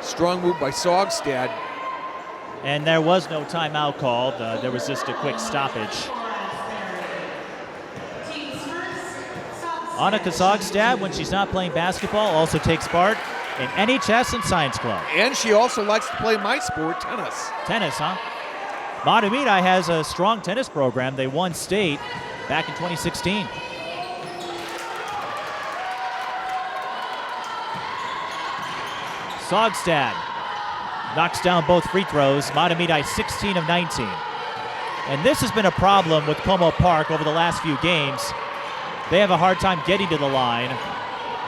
Strong move by Sougstad. And there was no timeout called. There was just a quick stoppage. Annika Sougstad, when she's not playing basketball, also takes part in NHS and Science Club. And she also likes to play my sport, tennis. Tennis, huh? Mahtomedi has a strong tennis program. They won state back in 2016. Sougstad knocks down both free throws. Mahtomedi 16 of 19. And this has been a problem with Como Park over the last few games. They have a hard time getting to the line.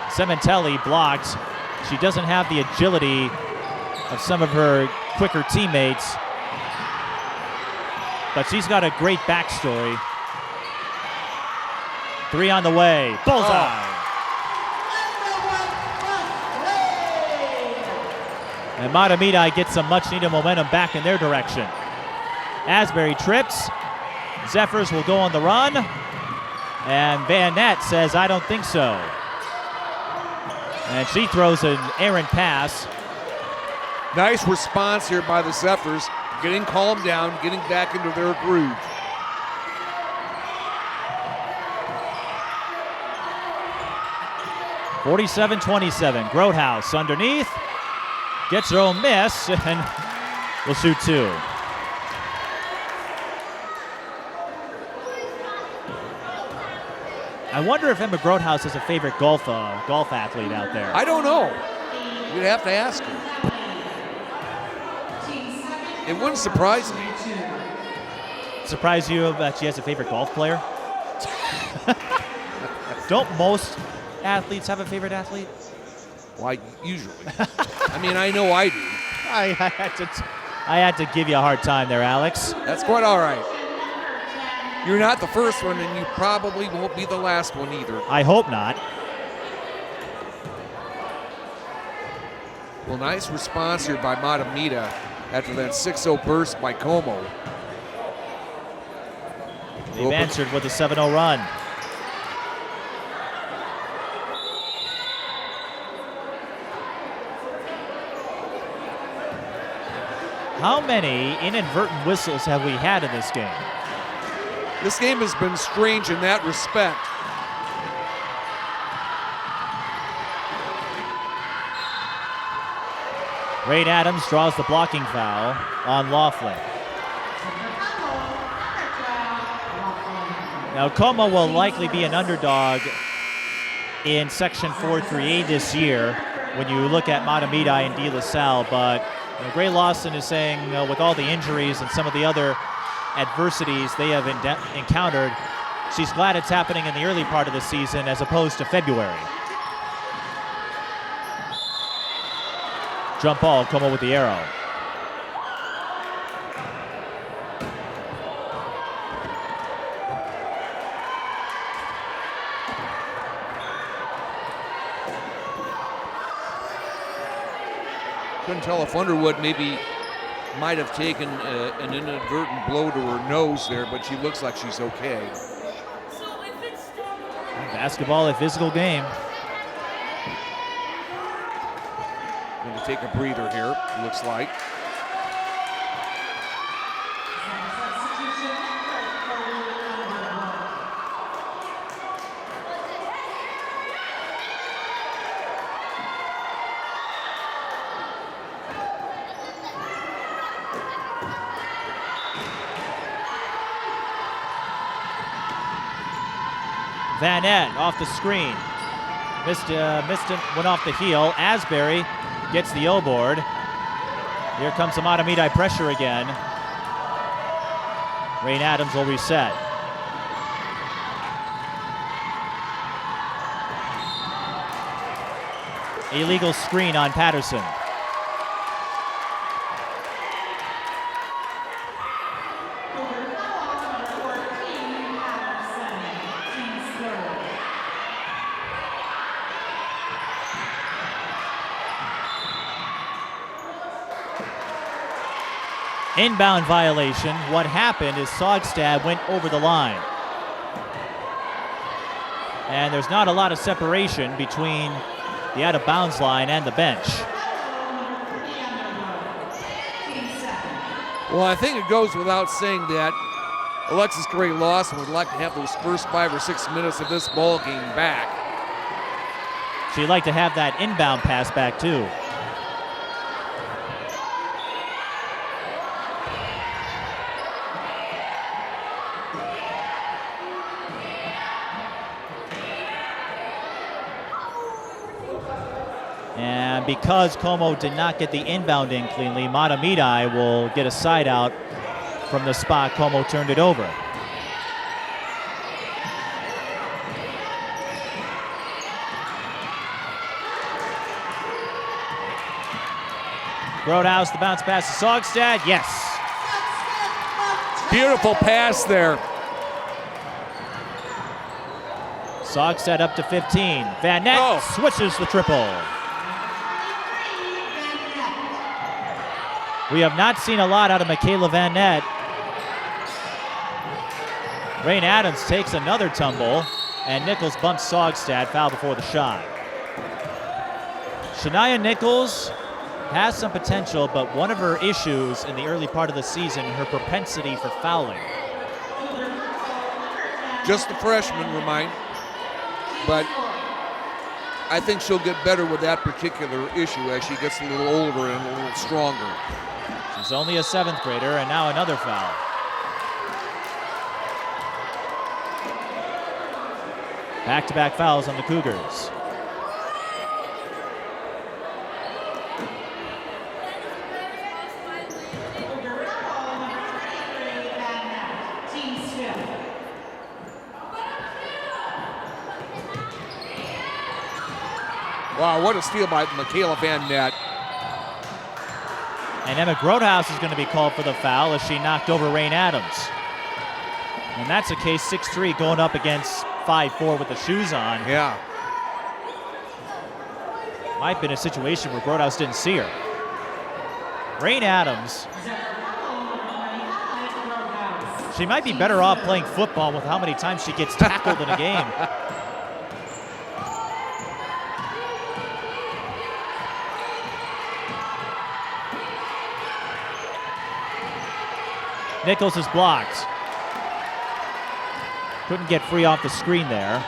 Cementelli blocked. She doesn't have the agility of some of her quicker teammates, but she's got a great backstory. 3 on the way. Bullseye. And Mahtomedi gets some much-needed momentum back in their direction. Asbury trips. Zephyrs will go on the run. And Van Nett says, I don't think so. And she throws an errant pass. Nice response here by the Zephyrs, getting calmed down, getting back into their groove. (47-27). Grothaus underneath. Gets her own miss and will shoot 2. I wonder if Emma Grothaus has a favorite golf athlete out there. I don't know. You'd have to ask her. It wouldn't surprise me. Surprise you that she has a favorite golf player? Don't most athletes have a favorite athlete? Why, usually. I mean, I know I do. I had to give you a hard time there, Alex. That's quite all right. You're not the first one, and you probably won't be the last one either. I hope not. Well, nice response here by Mahtomedi after that 6-0 burst by Komal. They've answered with a 7-0 run. How many inadvertent whistles have we had in this game? This game has been strange in that respect. Rain Adams draws the blocking foul on Laughlin. Now, Komal will likely be an underdog in Section 4-3A this year when you look at Mahtomedi and De La Salle, but Gray Lawson is saying with all the injuries and some of the other adversities they have encountered, she's glad it's happening in the early part of the season as opposed to February. Jump ball, Komal with the arrow. Couldn't tell if Underwood maybe might have taken an inadvertent blow to her nose there, but she looks like she's okay. Basketball, a physical game. Going to take a breather here, looks like. Van Ett off the screen. Missed it, went off the heel. Asbury gets the O-board. Here comes the Mahtomedi pressure again. Rain Adams will reset. Illegal screen on Patterson. Inbound violation. What happened is Sougstad went over the line. And there's not a lot of separation between the out-of-bounds line and the bench. Well, I think it goes without saying that Alexis Gray Lawson would like to have those first 5 or 6 minutes of this ball game back. She'd like to have that inbound pass back too. And because Como did not get the inbound in cleanly, Mahtomedi will get a side out from the spot Como turned it over. Grothaus, the bounce pass to Sougstad. Yes. Beautiful pass there. Sougstad up to 15. Van Ett switches the triple. We have not seen a lot out of Michaela Van Ett. Rain Adams takes another tumble, and Nichols bumps Sougstad, foul before the shot. Shania Nichols has some potential, but one of her issues in the early part of the season, her propensity for fouling. Just a freshman, remind. But I think she'll get better with that particular issue as she gets a little older and a little stronger. She's only a 7th grader, and now another foul. Back-to-back fouls on the Cougars. Wow, what a steal by Michaela Van Nett. And Emma Grothaus is going to be called for the foul as she knocked over Rain Adams. And that's a case 6'3", going up against 5'4" with the shoes on. Yeah. Might have been a situation where Grothaus didn't see her. Rain Adams. She might be better off playing football with how many times she gets tackled in a game. Nichols is blocked. Couldn't get free off the screen there.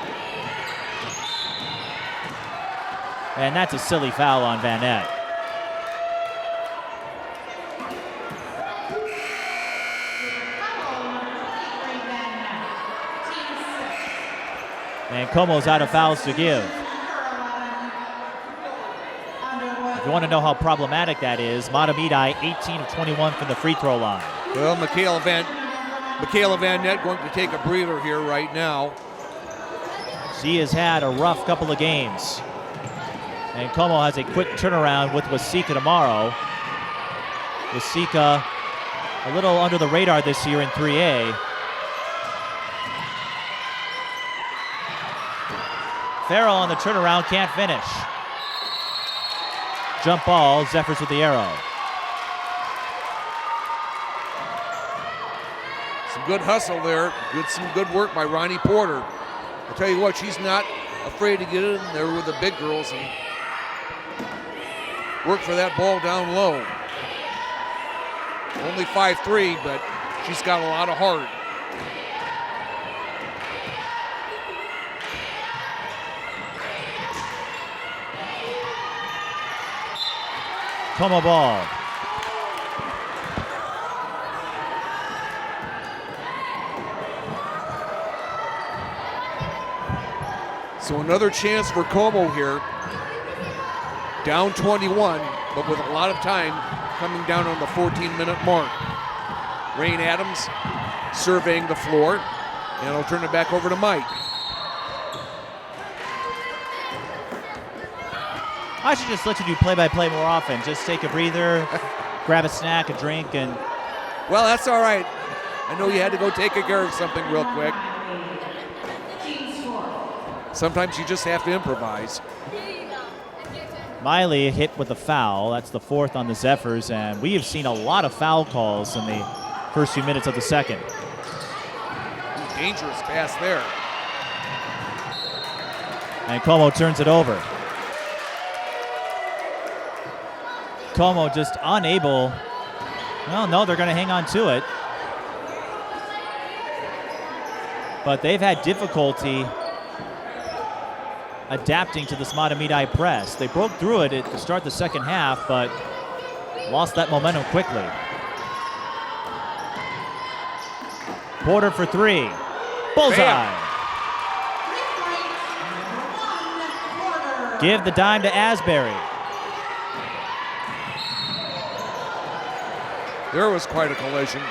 And that's a silly foul on Van Nett. And Komal's out of fouls to give. If you want to know how problematic that is, Mahtomedi 18 of 21 from the free throw line. Well, Michaela Van Nett going to take a breather here right now. She has had a rough couple of games. And Komal has a quick turnaround with Waseca tomorrow. Waseca a little under the radar this year in 3A. Farrell on the turnaround, can't finish. Jump ball, Zephyrs with the arrow. Some good hustle there. Some good work by Ronnie Porter. I'll tell you what, she's not afraid to get in there with the big girls and work for that ball down low. Only 5'3", but she's got a lot of heart. Komal ball. So another chance for Komal here. Down 21, but with a lot of time coming down on the 14-minute mark. Rain Adams surveying the floor, and I'll turn it back over to Mike. I should just let you do play-by-play more often. Just take a breather, grab a snack, a drink, and... Well, that's all right. I know you had to go take care of something real quick. Sometimes you just have to improvise. Miley hit with a foul. That's the fourth on the Zephyrs, and we have seen a lot of foul calls in the first few minutes of the second. Dangerous pass there. And Komal turns it over. Komal just unable. Well, no, they're going to hang on to it. But they've had difficulty adapting to this Mahtomedi press. They broke through it to start the second half, but lost that momentum quickly. Porter for three. Bullseye. Bam. Give the dime to Asbury. There was quite a collision.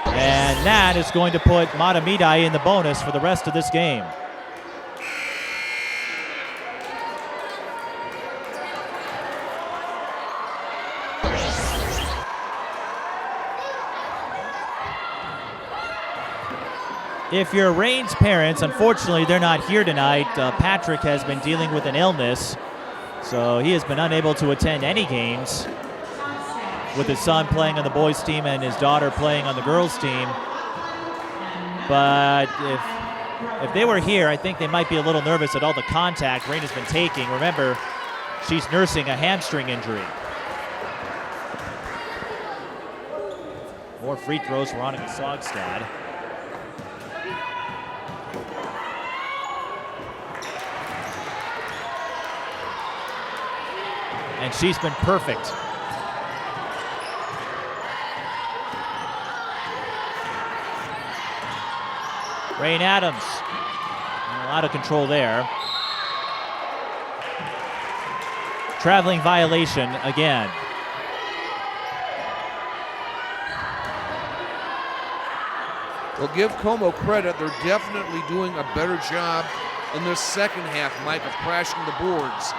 And that is going to put Mahtomedi in the bonus for the rest of this game. If you're Rain's parents, unfortunately they're not here tonight. Patrick has been dealing with an illness, so he has been unable to attend any games, with his son playing on the boys team and his daughter playing on the girls team. But if they were here, I think they might be a little nervous at all the contact Rain has been taking. Remember, she's nursing a hamstring injury. More free throws for Annika Sougstad. And she's been perfect. Rain Adams. Out of control there. Traveling violation again. Well, give Como credit. They're definitely doing a better job in this second half, Mike, of crashing the boards.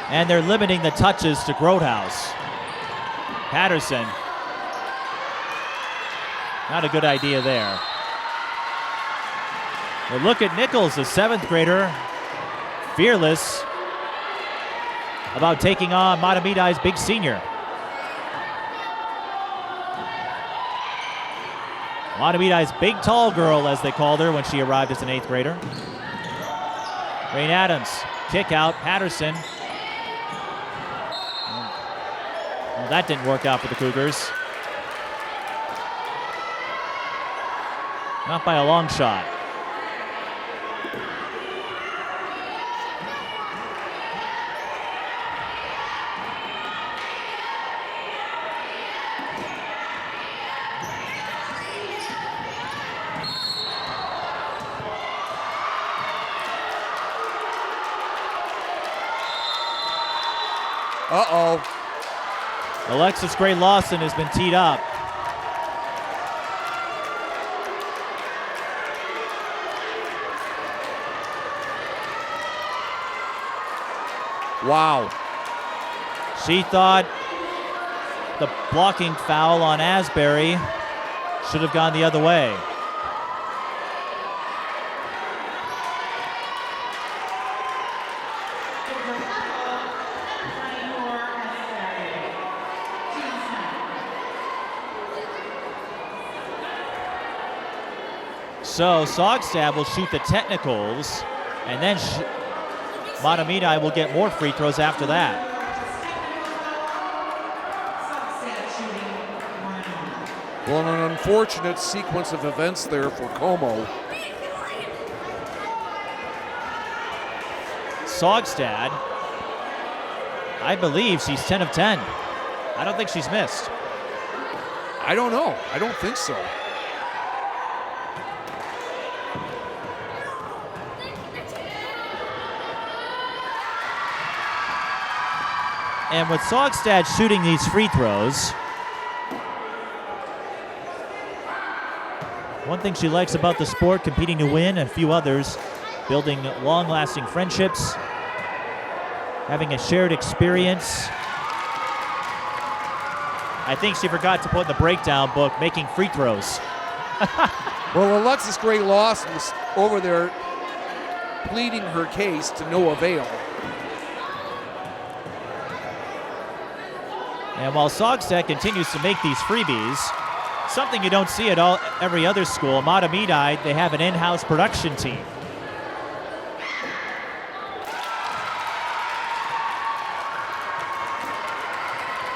And they're limiting the touches to Grothaus. Patterson. Not a good idea there. But look at Nichols, the 7th grader, fearless about taking on Mahtomedi's big senior. Mahtomedi's big tall girl, as they called her when she arrived as an 8th grader. Rain Adams, kick out, Patterson. Well, that didn't work out for the Cougars. Not by a long shot. Uh-oh. Alexis Gray Lawson has been teed up. Wow. She thought the blocking foul on Asbury should have gone the other way. So Sougstad will shoot the technicals, and then Mahtomedi will get more free throws after that. Well, an unfortunate sequence of events there for Como. Sougstad, I believe she's 10 of 10. I don't think she's missed. I don't know. I don't think so. And with Sougstad shooting these free throws, one thing she likes about the sport, competing to win, and a few others, building long-lasting friendships, having a shared experience. I think she forgot to put in the breakdown book, making free throws. Well, Alexis Gray Lawson was over there pleading her case to no avail. And while Sougstad continues to make these freebies, something you don't see at every other school, Mahtomedi, they have an in-house production team.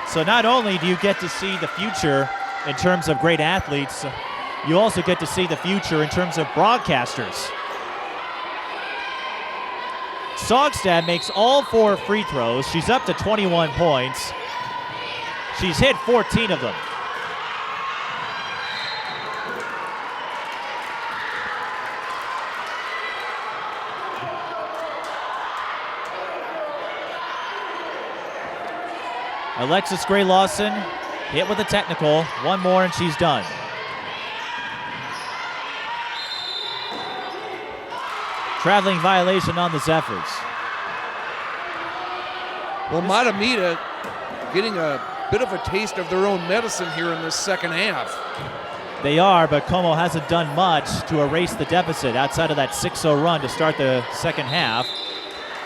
So not only do you get to see the future in terms of great athletes, you also get to see the future in terms of broadcasters. Sougstad makes all 4 free throws. She's up to 21 points. She's hit 14 of them. Alexis Gray Lawson hit with a technical. One more and she's done. Traveling violation on the Zephyrs. Well, Mahtomedi getting a bit of a taste of their own medicine here in this second half. They are, but Como hasn't done much to erase the deficit outside of that 6-0 run to start the second half.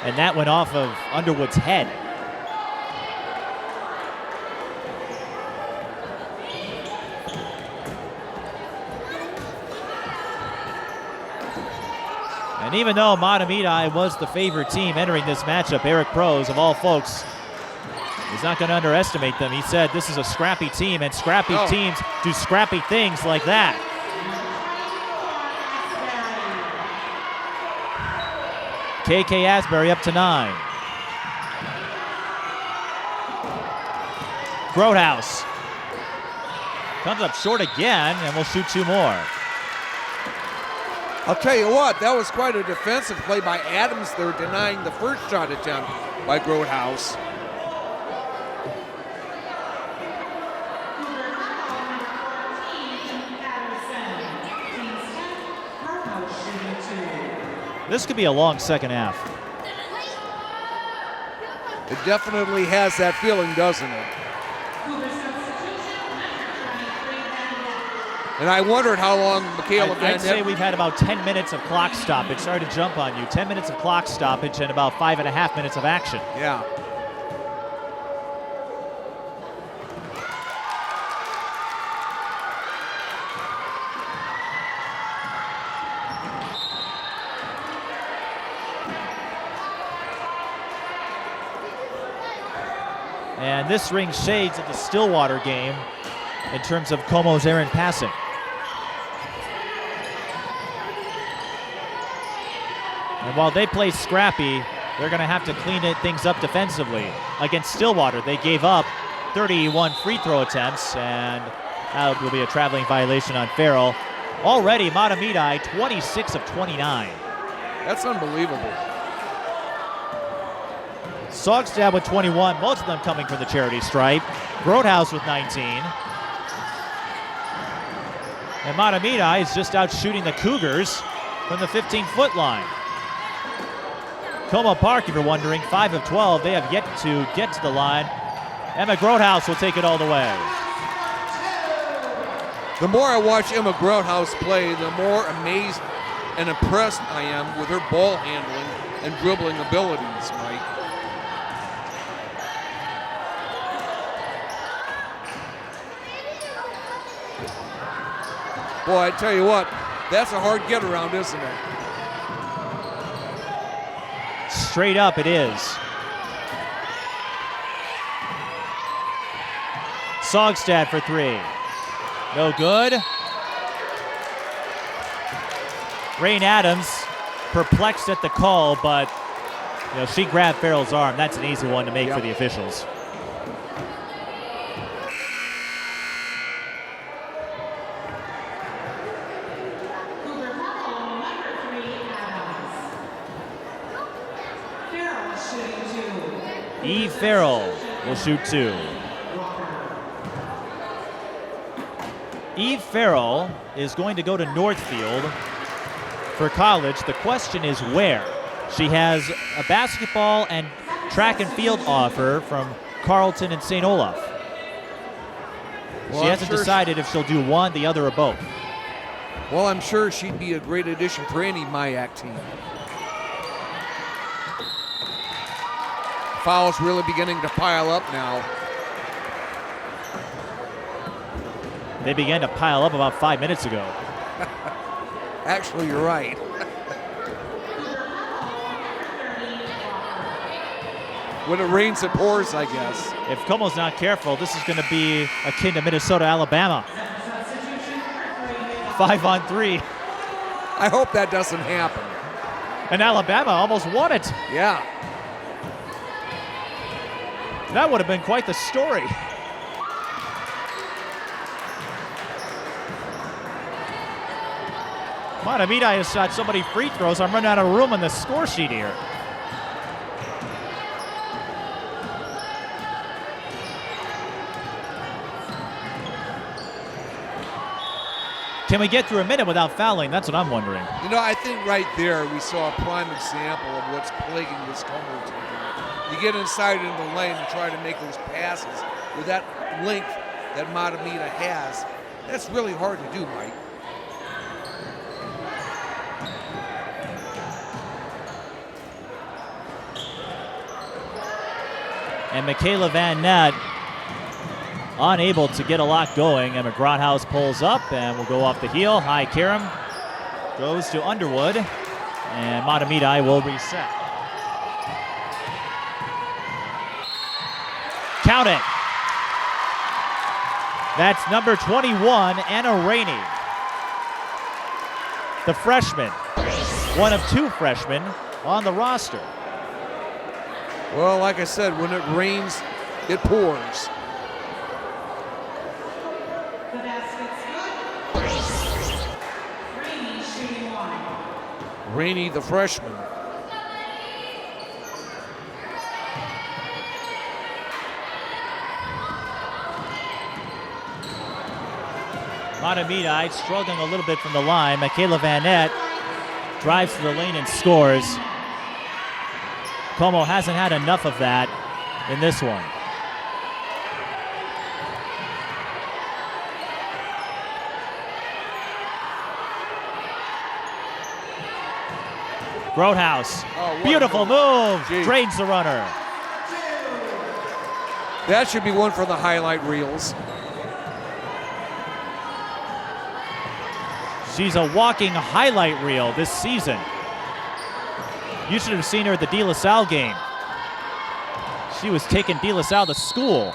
And that went off of Underwood's head. And even though Mahtomedi was the favored team entering this matchup, Errick Prose, of all folks, he's not going to underestimate them. He said this is a scrappy team, and scrappy teams do scrappy things like that. KK Asbury up to 9. Grothaus comes up short again, and will shoot 2 more. I'll tell you what, that was quite a defensive play by Adams there, denying the first shot attempt by Grothaus. This could be a long second half. It definitely has that feeling, doesn't it? And I wondered how long Michaela Van I'd say we've had about 10 minutes of clock stoppage. Sorry to jump on you. 10 minutes of clock stoppage and about 5.5 minutes of action. Yeah. And this rings shades of the Stillwater game in terms of Como's errant passing. And while they play scrappy, they're going to have to clean things up defensively. Against Stillwater, they gave up 31 free throw attempts, and that will be a traveling violation on Farrell. Already, Mahtomedi, 26 of 29. That's unbelievable. Sougstad with 21, most of them coming from the charity stripe. Grothaus with 19. And Mahtomedi is just out shooting the Cougars from the 15-foot line. Comal Park, if you're wondering, 5 of 12. They have yet to get to the line. Emma Grothaus will take it all the way. The more I watch Emma Grothaus play, the more amazed and impressed I am with her ball handling and dribbling abilities, Mike. Boy, I tell you what, that's a hard get around, isn't it? Straight up it is. Sougstad for 3. No good. Rain Adams perplexed at the call, but she grabbed Farrell's arm. That's an easy one to make for the officials. Farrell will shoot 2. Eve Farrell is going to go to Northfield for college. The question is where. She has a basketball and track and field offer from Carleton and St. Olaf. Well, she hasn't decided if she'll do one, the other, or both. Well, I'm sure she'd be a great addition for any MIAC team. Fouls really beginning to pile up now. They began to pile up about 5 minutes ago. Actually, you're right. When it rains, it pours, I guess. If Como's not careful, this is going to be akin to Minnesota, Alabama. 5-on-3. I hope that doesn't happen. And Alabama almost won it. Yeah. That would have been quite the story. Mahtomedi has shot so many free throws, I'm running out of room on the score sheet here. Can we get through a minute without fouling? That's what I'm wondering. I think right there we saw a prime example of what's plaguing this Comal team. You get inside into the lane and try to make those passes with that length that Mahtomedi has. That's really hard to do, Mike. And Michaela Van Nat unable to get a lot going. Emma Grothaus pulls up and will go off the heel. High Karam goes to Underwood, and Mahtomedi will reset. Count it. That's number 21, Anna Rainey. The freshman, one of 2 freshmen on the roster. Well, like I said, when it rains, it pours. Rainey, the freshman. Mahtomedi struggling a little bit from the line. Michaela Van Nett drives to the lane and scores. Komal hasn't had enough of that in this one. Grothaus, beautiful move, drains the runner. That should be one for the highlight reels. She's a walking highlight reel this season. You should have seen her at the De La Salle game. She was taking De La Salle to school.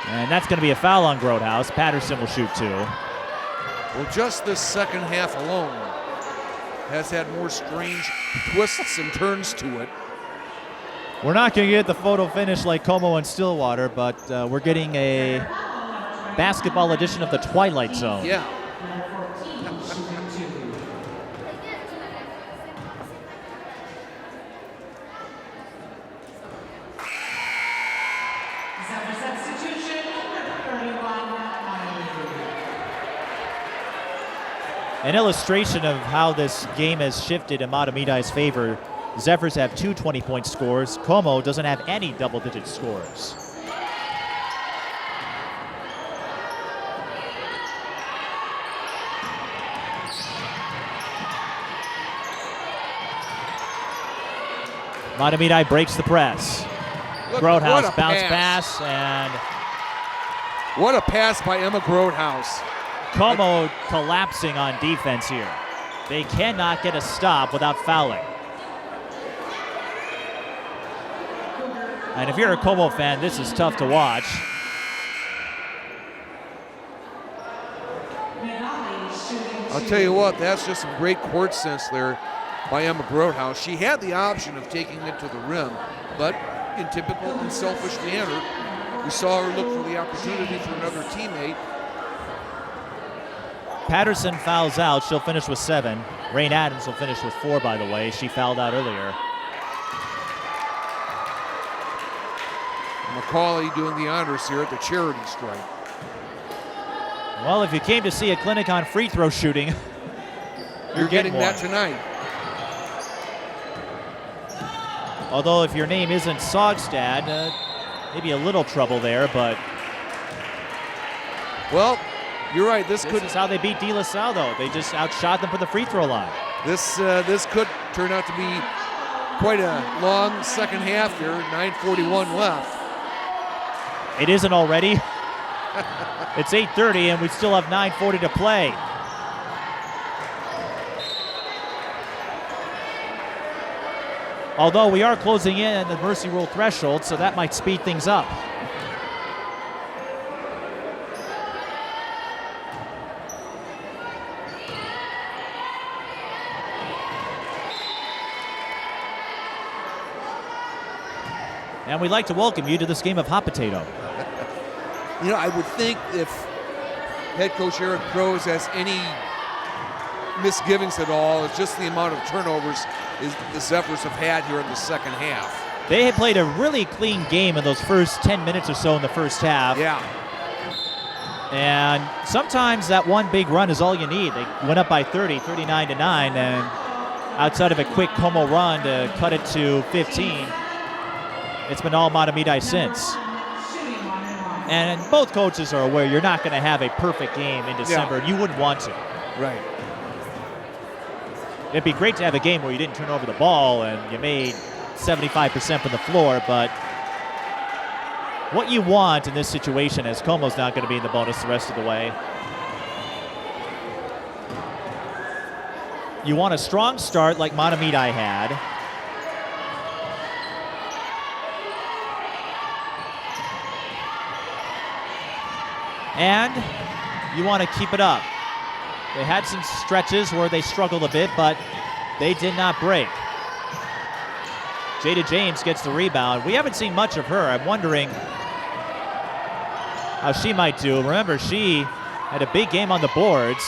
And that's going to be a foul on Grothaus. Patterson will shoot 2. Well, just this second half alone has had more strange twists and turns to it. We're not going to get the photo finish like Como and Stillwater, but we're getting a basketball edition of the Twilight Zone. Yeah. An illustration of how this game has shifted in Mahtomedi's favor. Zephyrs have 2 20-point scores. Como doesn't have any double-digit scores. Mahtomedi breaks the press. Grothaus bounce pass, and what a pass by Emma Grothaus. Como collapsing on defense here. They cannot get a stop without fouling. And if you're a Como fan, this is tough to watch. I'll tell you what, that's just some great court sense there by Emma Grothaus. She had the option of taking it to the rim, but in typical unselfish manner, we saw her look for the opportunity for another teammate. Patterson fouls out. She'll finish with 7. Rain Adams will finish with 4, by the way. She fouled out earlier. McCauley doing the honors here at the charity stripe. Well, if you came to see a clinic on free throw shooting, you're getting that tonight. Although if your name isn't Sougstad, maybe a little trouble there, but... Well, you're right. This is how they beat De La Salle, though. They just outshot them for the free throw line. This could turn out to be quite a long second half here. 9:41 left. It isn't already. It's 8:30, and we still have 9:40 to play. Although we are closing in on the mercy rule threshold, so that might speed things up. And we'd like to welcome you to this game of hot potato. You know, I would think if head coach Errick Crows has any misgivings at all, it's just the amount of turnovers the Zephyrs have had here in the second half. They had played a really clean game in those first 10 minutes or so in the first half. Yeah. And sometimes that one big run is all you need. They went up by 30, 39-9, and outside of a quick Como run to cut it to 15, it's been all Mahtomedi since. And both coaches are aware you're not going to have a perfect game in December. Yeah. You wouldn't want to. Right. It'd be great to have a game where you didn't turn over the ball and you made 75% from the floor, but what you want in this situation is Como's not going to be in the bonus the rest of the way. You want a strong start like Mahtomedi had. And you want to keep it up. They had some stretches where they struggled a bit, but they did not break. Jada James gets the rebound. We haven't seen much of her. I'm wondering how she might do. Remember, she had a big game on the boards.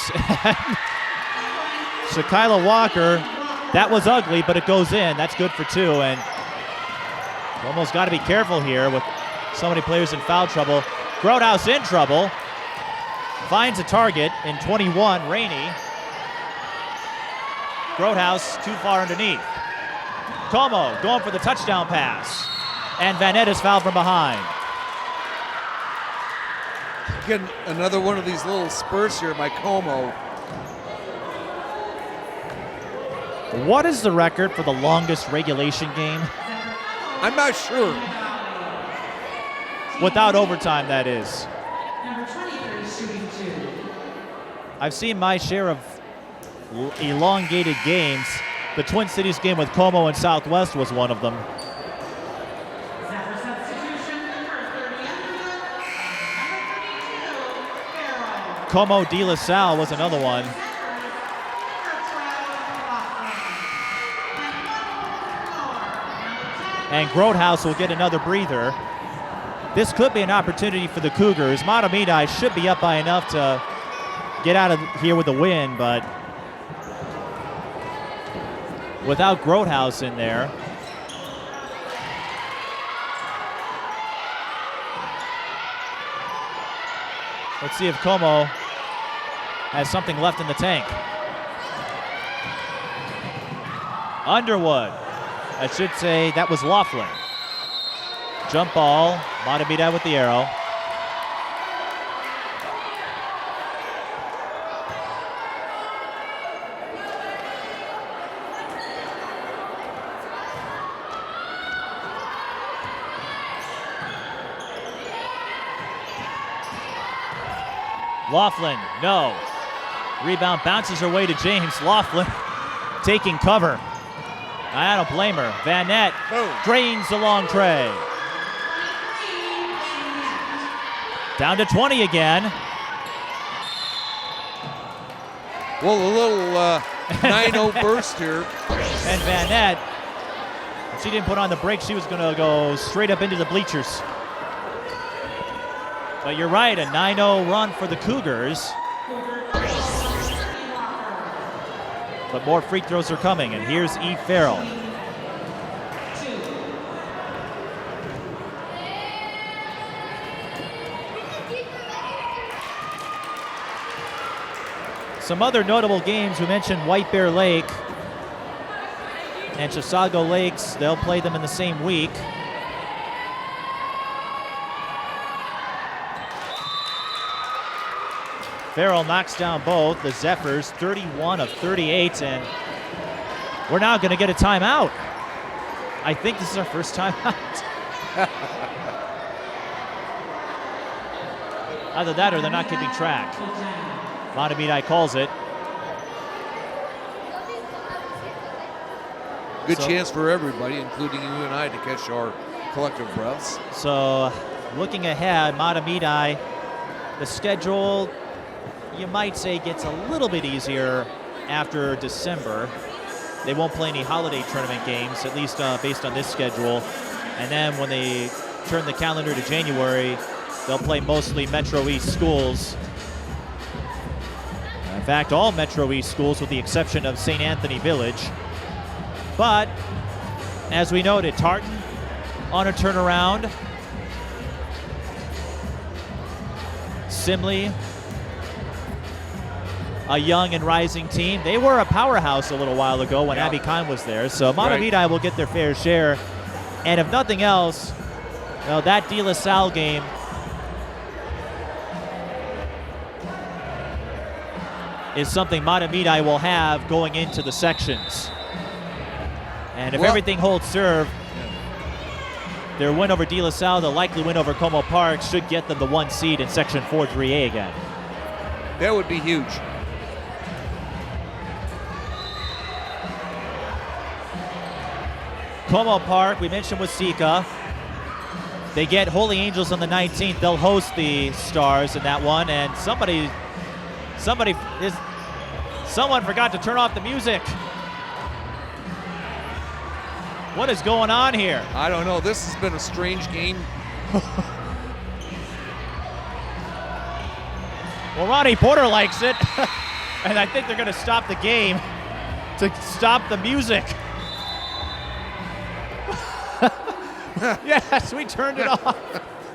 Shakila Walker, that was ugly, but it goes in. That's good for 2, and almost got to be careful here with so many players in foul trouble. Grothaus in trouble. Finds a target in 21, Rainey. Grothaus too far underneath. Como going for the touchdown pass. And Vanette is fouled from behind. Again, another one of these little spurts here by Como. What is the record for the longest regulation game? I'm not sure. Without overtime, that is. I've seen my share of elongated games. The Twin Cities game with Como and Southwest was one of them. Como de La Salle was another one. And Grothaus will get another breather. This could be an opportunity for the Cougars. Mahtomedi should be up by enough to get out of here with a win, but without Grothaus in there. Let's see if Como has something left in the tank. Underwood. I should say that was Laughlin. Jump ball, Mahtomedi with the arrow. Laughlin, no. Rebound bounces her way to James. Laughlin taking cover. I don't blame her. Vanette drains the long tray. Down to 20 again. Well, a little 9-0 burst here. And Vanette, if she didn't put on the brakes, she was going to go straight up into the bleachers. But you're right, a 9-0 run for the Cougars. But more free throws are coming, and here's E. Farrell. Some other notable games, we mentioned White Bear Lake and Chisago Lakes. They'll play them in the same week. Farrell knocks down both. The Zephyrs, 31 of 38, and we're now going to get a timeout. I think this is our first timeout. Either that or they're not keeping track. Mahtomedi calls it. Good chance for everybody, including you and I, to catch our collective breaths. So looking ahead, Mahtomedi, the schedule, you might say, gets a little bit easier after December. They won't play any holiday tournament games, at least based on this schedule. And then when they turn the calendar to January, they'll play mostly Metro East schools. In fact, all Metro East schools with the exception of St. Anthony Village. But, as we noted, Tartan on a turnaround. Simley, a young and rising team. They were a powerhouse a little while ago when Abby Kine was there. So Mahtomedi will get their fair share. And if nothing else, that De La Salle game is something Mahtomedi will have going into the sections. And if everything holds serve, their win over De La Salle, the likely win over Como Park, should get them the 1 seed in Section 4-3A again. That would be huge. Como Park, we mentioned Wasika. They get Holy Angels on the 19th. They'll host the Stars in that one. And someone forgot to turn off the music. What is going on here? I don't know. This has been a strange game. Well, Ronnie Porter likes it. And I think they're going to stop the game. to stop the music. Yes, we turned it off.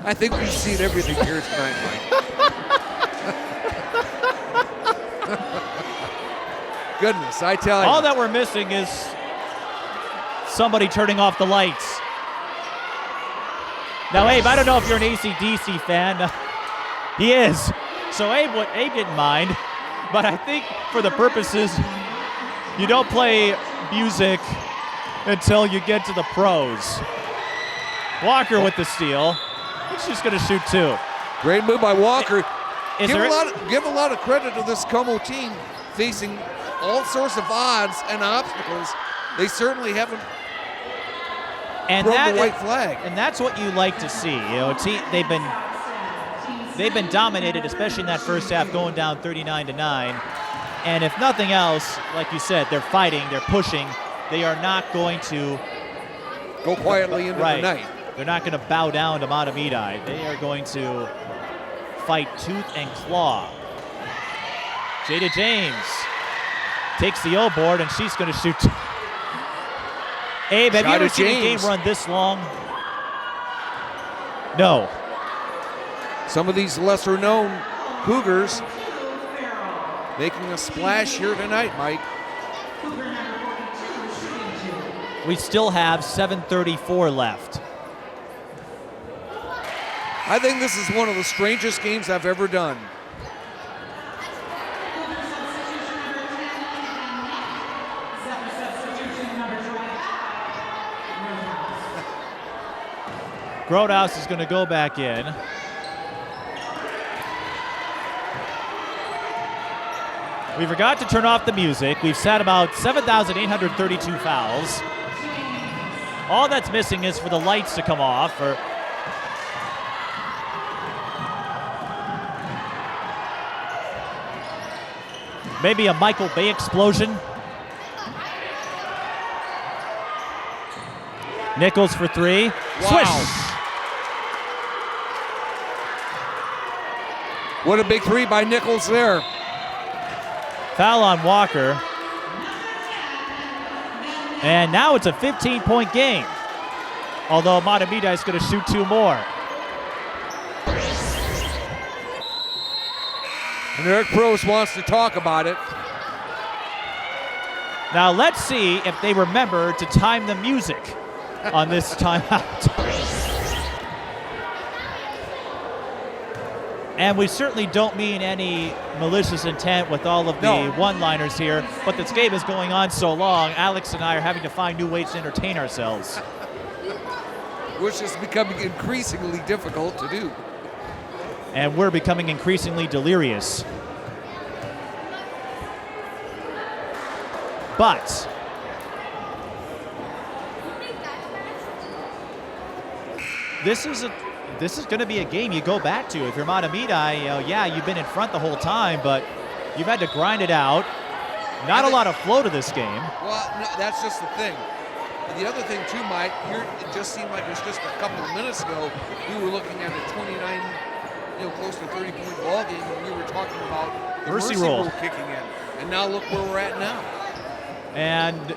I think we've seen everything here tonight, Mike. Goodness, I tell you. All that we're missing is somebody turning off the lights. Now, Abe, I don't know if you're an AC/DC fan. He is. So Abe didn't mind. But I think for the purposes, you don't play music until you get to the pros. Walker with the steal. He's just going to shoot 2. Great move by Walker. Is Give there a lot of credit to this Como team facing all sorts of odds and obstacles. They certainly haven't thrown the white flag. And that's what you like to see. You know, they've been dominated, especially in that first half, going down 39-9. And if nothing else, like you said, they're fighting, they're pushing. They are not going to go quietly into the night. They're not going to bow down to Mahtomedi. They are going to fight tooth and claw. Jada James takes the O board, and she's going to shoot. Abe, have you ever seen a game run this long? No. Some of these lesser-known Cougars making a splash here tonight, Mike. We still have 7:34 left. I think this is one of the strangest games I've ever done. Grothaus is going to go back in. We forgot to turn off the music. We've sat about 7,832 fouls. All that's missing is for the lights to come off. Or maybe a Michael Bay explosion. Nichols for 3. Wow. Swish! What a big 3 by Nichols there. Foul on Walker. And now it's a 15-point game. Although Mahtomedi is going to shoot 2 more. And Errick Prost wants to talk about it. Now let's see if they remember to time the music on this timeout. And we certainly don't mean any malicious intent with all of the one-liners here, but this game is going on so long, Alex and I are having to find new ways to entertain ourselves. Which is becoming increasingly difficult to do. And we're becoming increasingly delirious. But this is going to be a game you go back to. If you're Mahtomedi, yeah, you've been in front the whole time, but you've had to grind it out. Not a lot of flow to this game. Well, no, that's just the thing. And the other thing too, Mike, here it just seemed like it was just a couple of minutes ago we were looking at a 29, close to 30-point ball game, and we were talking about the mercy rule kicking in. And now look where we're at now. And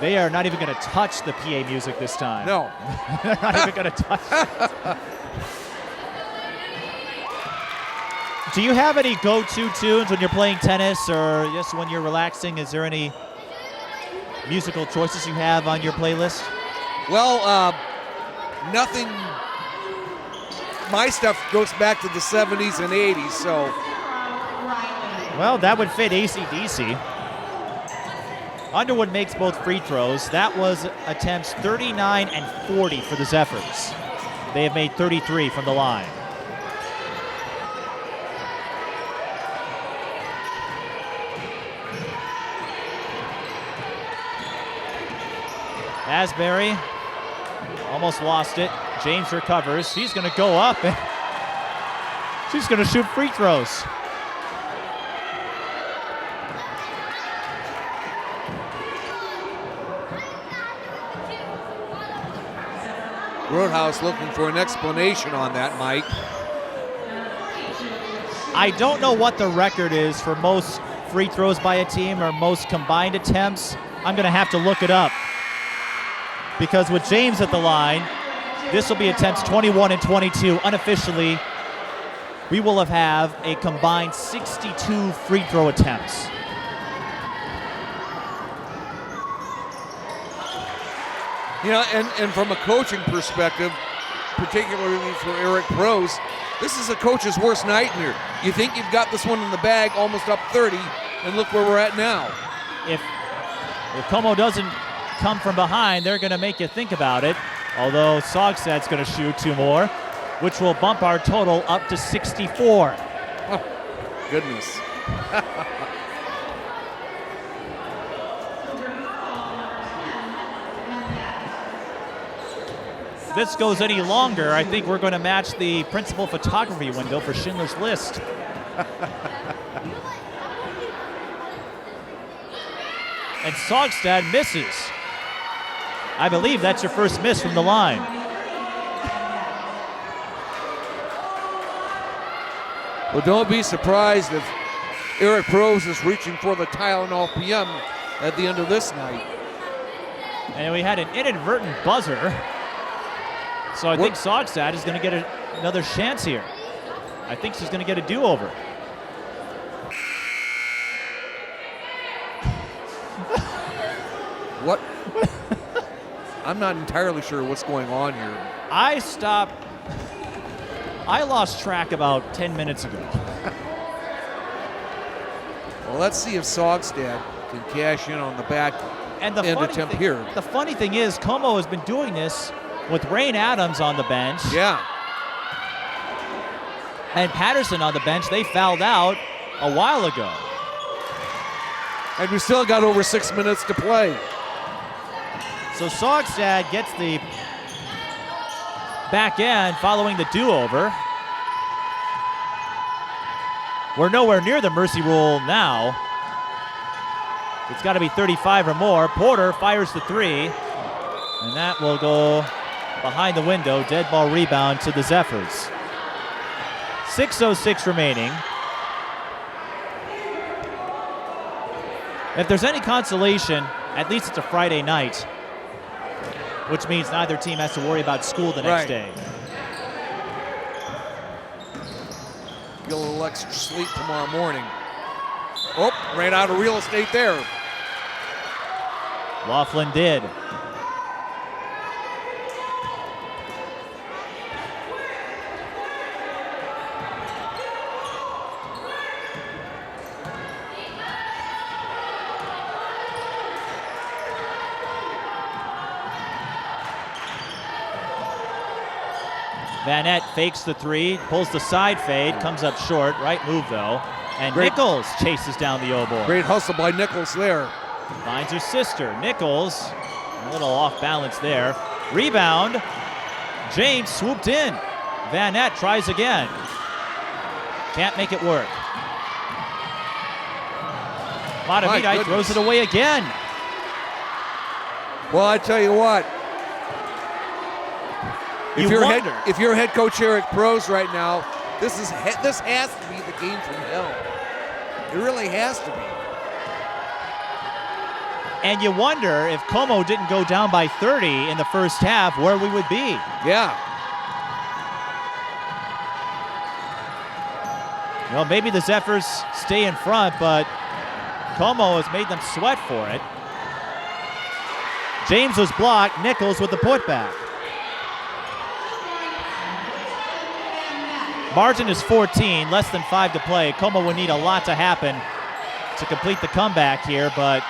they are not even going to touch the PA music this time. No. They're not even going to touch it. Do you have any go-to tunes when you're playing tennis or just when you're relaxing? Is there any musical choices you have on your playlist? Well, nothing. My stuff goes back to the 70s and 80s, so. Well, that would fit AC/DC. Underwood makes both free throws. That was attempts 39 and 40 for the Zephyrs. They have made 33 from the line. Asbury almost lost it. James recovers. She's going to go up and she's going to shoot free throws. Grothaus looking for an explanation on that, Mike. I don't know what the record is for most free throws by a team or most combined attempts? I'm going to have to look it up. Because with James at the line, this will be attempts 21 and 22. Unofficially, we will have a combined 62 free throw attempts. Yeah, and from a coaching perspective, particularly for Errick Pros, this is a coach's worst nightmare. You think you've got this one in the bag, almost up 30, and look where we're at now. If Como doesn't come from behind, they're going to make you think about it. Although Sougstad's going to shoot 2 more, which will bump our total up to 64. Oh, goodness. If this goes any longer, I think we're going to match the principal photography window for Schindler's List. And Sougstad misses. I believe that's your first miss from the line. Well, don't be surprised if Errick Pros is reaching for the Tylenol PM at the end of this night. And we had an inadvertent buzzer. So I think Sougstad is going to get another chance here. I think she's going to get a do-over. What? I'm not entirely sure what's going on here. I lost track about 10 minutes ago. Well, let's see if Sougstad can cash in on the back and the end attempt here. The funny thing is, Como has been doing this with Rain Adams on the bench. Yeah. And Patterson on the bench. They fouled out a while ago. And we still got over 6 minutes to play. So Sougstad gets the back end following the do-over. We're nowhere near the mercy rule now. It's got to be 35 or more. Porter fires the 3, and that will go behind the window. Dead ball rebound to the Zephyrs. 6:06 remaining. If there's any consolation, at least it's a Friday night, which means neither team has to worry about school the next day. Get a little extra sleep tomorrow morning. Oh, ran out of real estate there. Laughlin did. Vanette fakes the 3, pulls the side fade, comes up short. Right move, though. And Nichols chases down the O-board. Great hustle by Nichols there. Finds her sister. Nichols, a little off balance there. Rebound. James swooped in. Vanette tries again. Can't make it work. Mahtomedi throws it away again. Well, I tell you what. If you're head coach Errick Pros right now, this has to be the game from hell. It really has to be. And you wonder if Como didn't go down by 30 in the first half, where we would be. Yeah. Well, maybe the Zephyrs stay in front, but Como has made them sweat for it. James was blocked. Nichols with the putback. Margin is 14, less than 5 to play. Como will need a lot to happen to complete the comeback here, but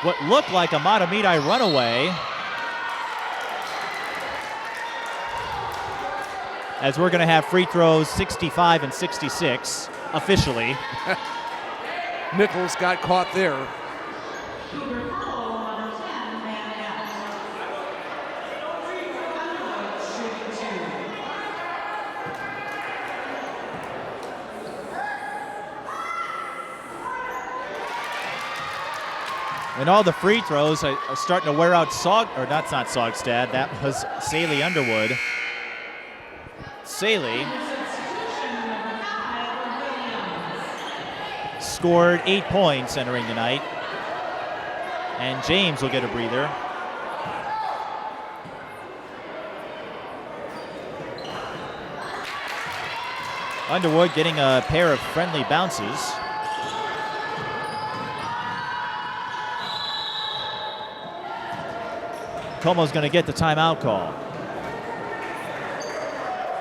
what looked like a Mahtomedi runaway, as we're going to have free throws 65 and 66 officially. Nichols got caught there. And all the free throws are starting to wear out that's not Sougstad, that was Saley Underwood. Saley scored 8 points entering the night. And James will get a breather. Underwood getting a pair of friendly bounces. Comal's going to get the timeout call.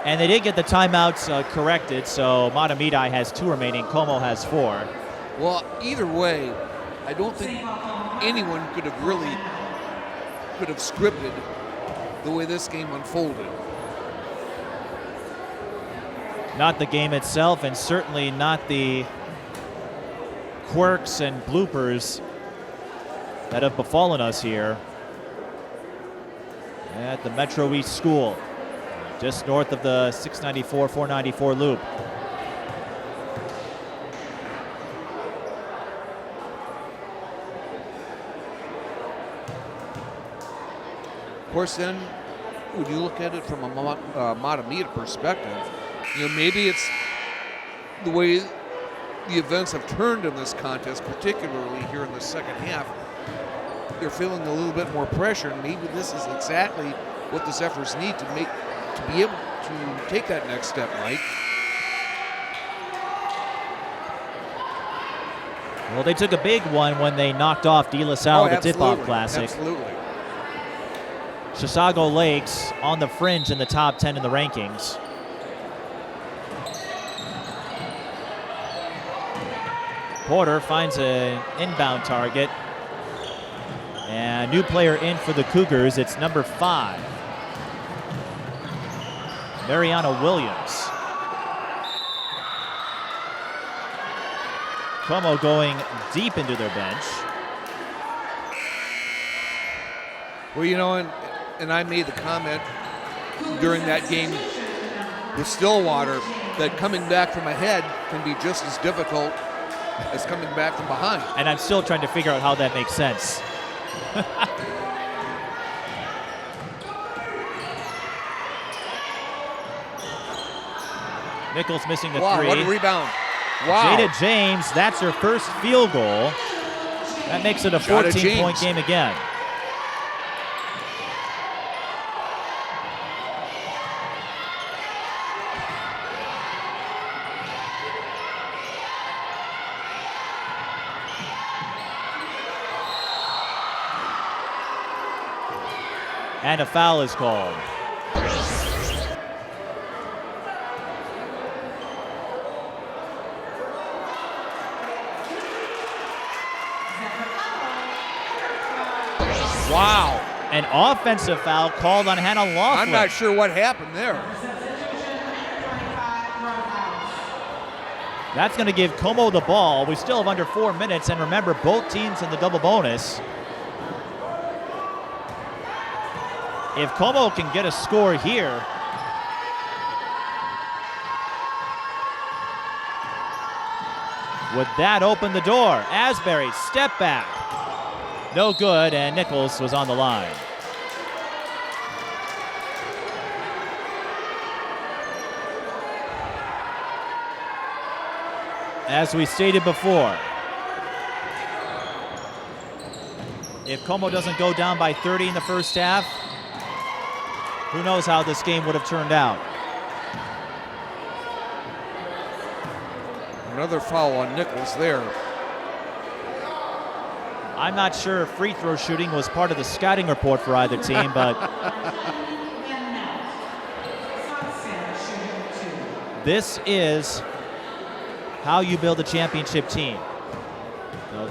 And they did get the timeouts corrected, so Mahtomedi has 2 remaining, Komal has 4. Well, either way, I don't think anyone could have scripted the way this game unfolded. Not the game itself, and certainly not the quirks and bloopers that have befallen us here at the Metro East School, just north of the 694-494 loop. Of course, then, when you look at it from a Mahtomedi perspective, maybe it's the way the events have turned in this contest, particularly here in the second half. They're feeling a little bit more pressure, and maybe this is exactly what the Zephyrs need to be able to take that next step, Mike. Well, they took a big one when they knocked off De La Salle at the Tip-Off Classic. Absolutely. Chisago Lakes on the fringe in the top 10 in the rankings. Porter finds an inbound target. And new player in for the Cougars, it's number 5. Mariana Williams. Como going deep into their bench. Well, and I made the comment during that game with Stillwater that coming back from ahead can be just as difficult as coming back from behind. And I'm still trying to figure out how that makes sense. Nichols missing the 3. What a rebound. Wow. Jada James, that's her first field goal. That makes it a 14-point game again. And a foul is called. Wow. An offensive foul called on Hannah Laughlin. I'm not sure what happened there. That's going to give Como the ball. We still have under 4 minutes, and remember, both teams in the double bonus. If Como can get a score here, would that open the door? Asbury, step back. No good, and Nichols was on the line. As we stated before, if Como doesn't go down by 30 in the first half, who knows how this game would have turned out. Another foul on Nichols there. I'm not sure if free throw shooting was part of the scouting report for either team, but this is how you build a championship team.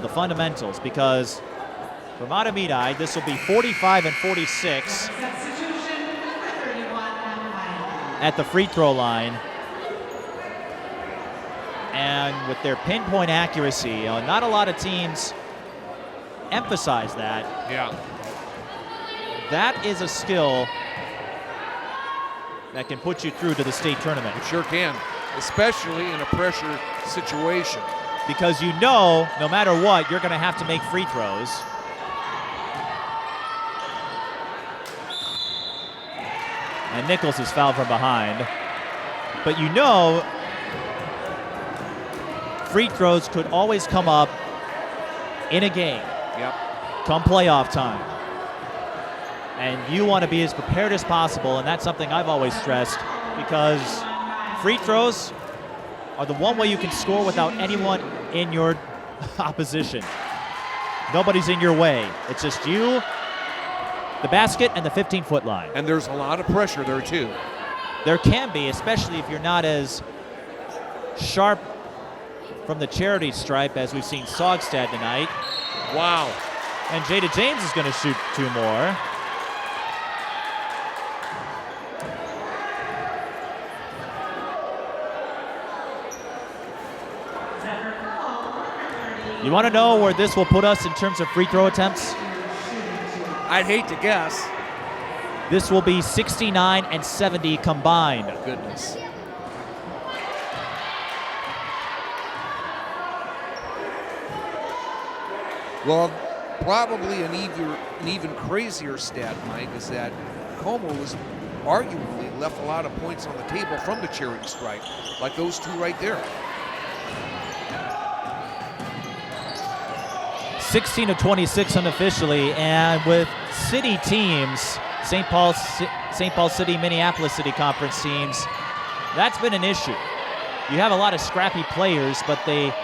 The fundamentals, because for Mahtomedi, this will be 45 and 46 at the free throw line. And with their pinpoint accuracy, not a lot of teams emphasize that. Yeah. That is a skill that can put you through to the state tournament. It sure can, especially in a pressure situation. Because no matter what, you're going to have to make free throws. And Nichols is fouled from behind. But free throws could always come up in a game. Yep. Come playoff time. And you want to be as prepared as possible, and that's something I've always stressed, because free throws are the one way you can score without anyone in your opposition. Nobody's in your way. It's just you, the basket, and the 15-foot line. And there's a lot of pressure there, too. There can be, especially if you're not as sharp from the charity stripe as we've seen Sougstad tonight. Wow. And Jada James is going to shoot 2 more. You want to know where this will put us in terms of free throw attempts? I'd hate to guess. This will be 69 and 70 combined. Goodness. Well, probably an even crazier stat, Mike, is that Komal was arguably left a lot of points on the table from the charity stripe, like those 2 right there. 16 of 26 unofficially, and with city teams, St. Paul City, Minneapolis City Conference teams, that's been an issue. You have a lot of scrappy players, but they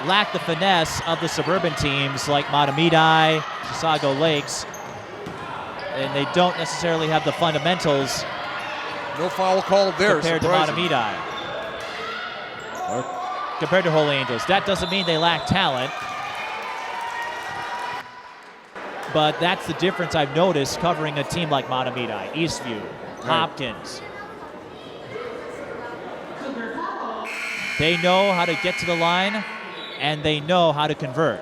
lack the finesse of the suburban teams like Mahtomedi, Chisago Lakes, and they don't necessarily have the fundamentals. No foul called there, compared surprising. to Mahtomedi or compared to Holy Angels. That doesn't mean they lack talent, but that's the difference I've noticed covering a team like Mahtomedi, Eastview, Hopkins. They know how to get to the line, and they know how to convert.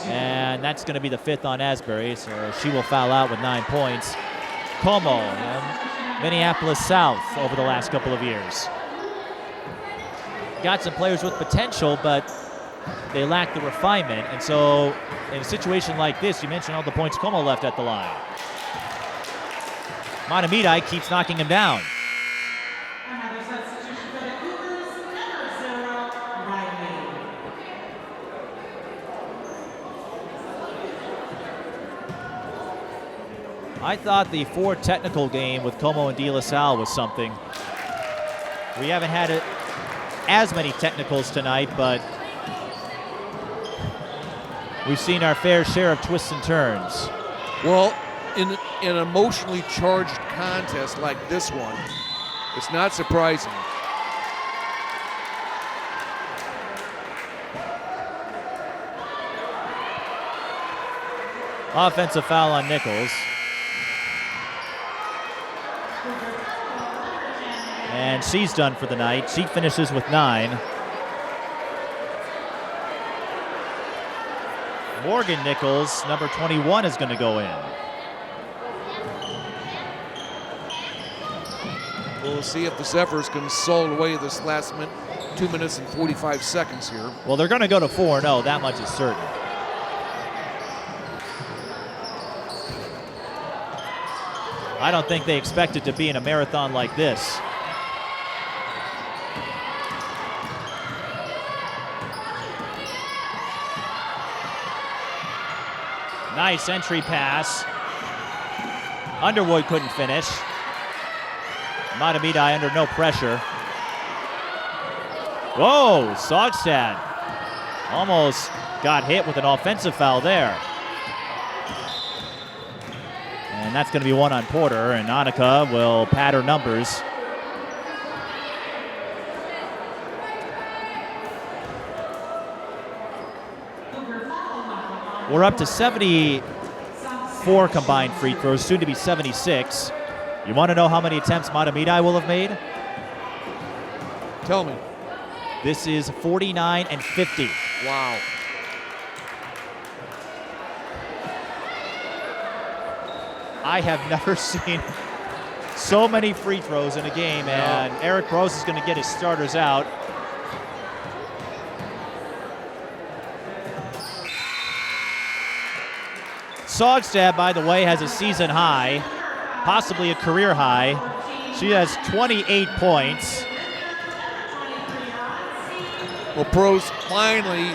And that's going to be the 5th on Asbury, so she will foul out with 9 points. Komal, Minneapolis South over the last couple of years. Got some players with potential, but they lack the refinement. And so in a situation like this, you mentioned all the points Komal left at the line. Mahtomedi keeps knocking him down. I thought the 4 technical game with Como and De La Salle was something. We haven't had as many technicals tonight, but we've seen our fair share of twists and turns. Well, in an emotionally charged contest like this one, it's not surprising. Offensive foul on Nichols. And she's done for the night. She finishes with 9. Morgan Nichols, number 21, is going to go in. We'll see if the Zephyrs can saw away this last 2 minutes and 45 seconds here. Well, they're going to go to 4-0. That much is certain. I don't think they expected to be in a marathon like this. Nice entry pass. Underwood couldn't finish. Mahtomedi under no pressure. Whoa, Sougstad almost got hit with an offensive foul there. And that's going to be 1 on Porter, and Annika will pad her numbers. We're up to 74 combined free throws, soon to be 76. You want to know how many attempts Mahtomedi will have made? Tell me. This is 49 and 50. Wow. I have never seen so many free throws in a game, and Errick Gross is going to get his starters out. Sougstad, by the way, has a season high, possibly a career high. She has 28 points. Well, pros finally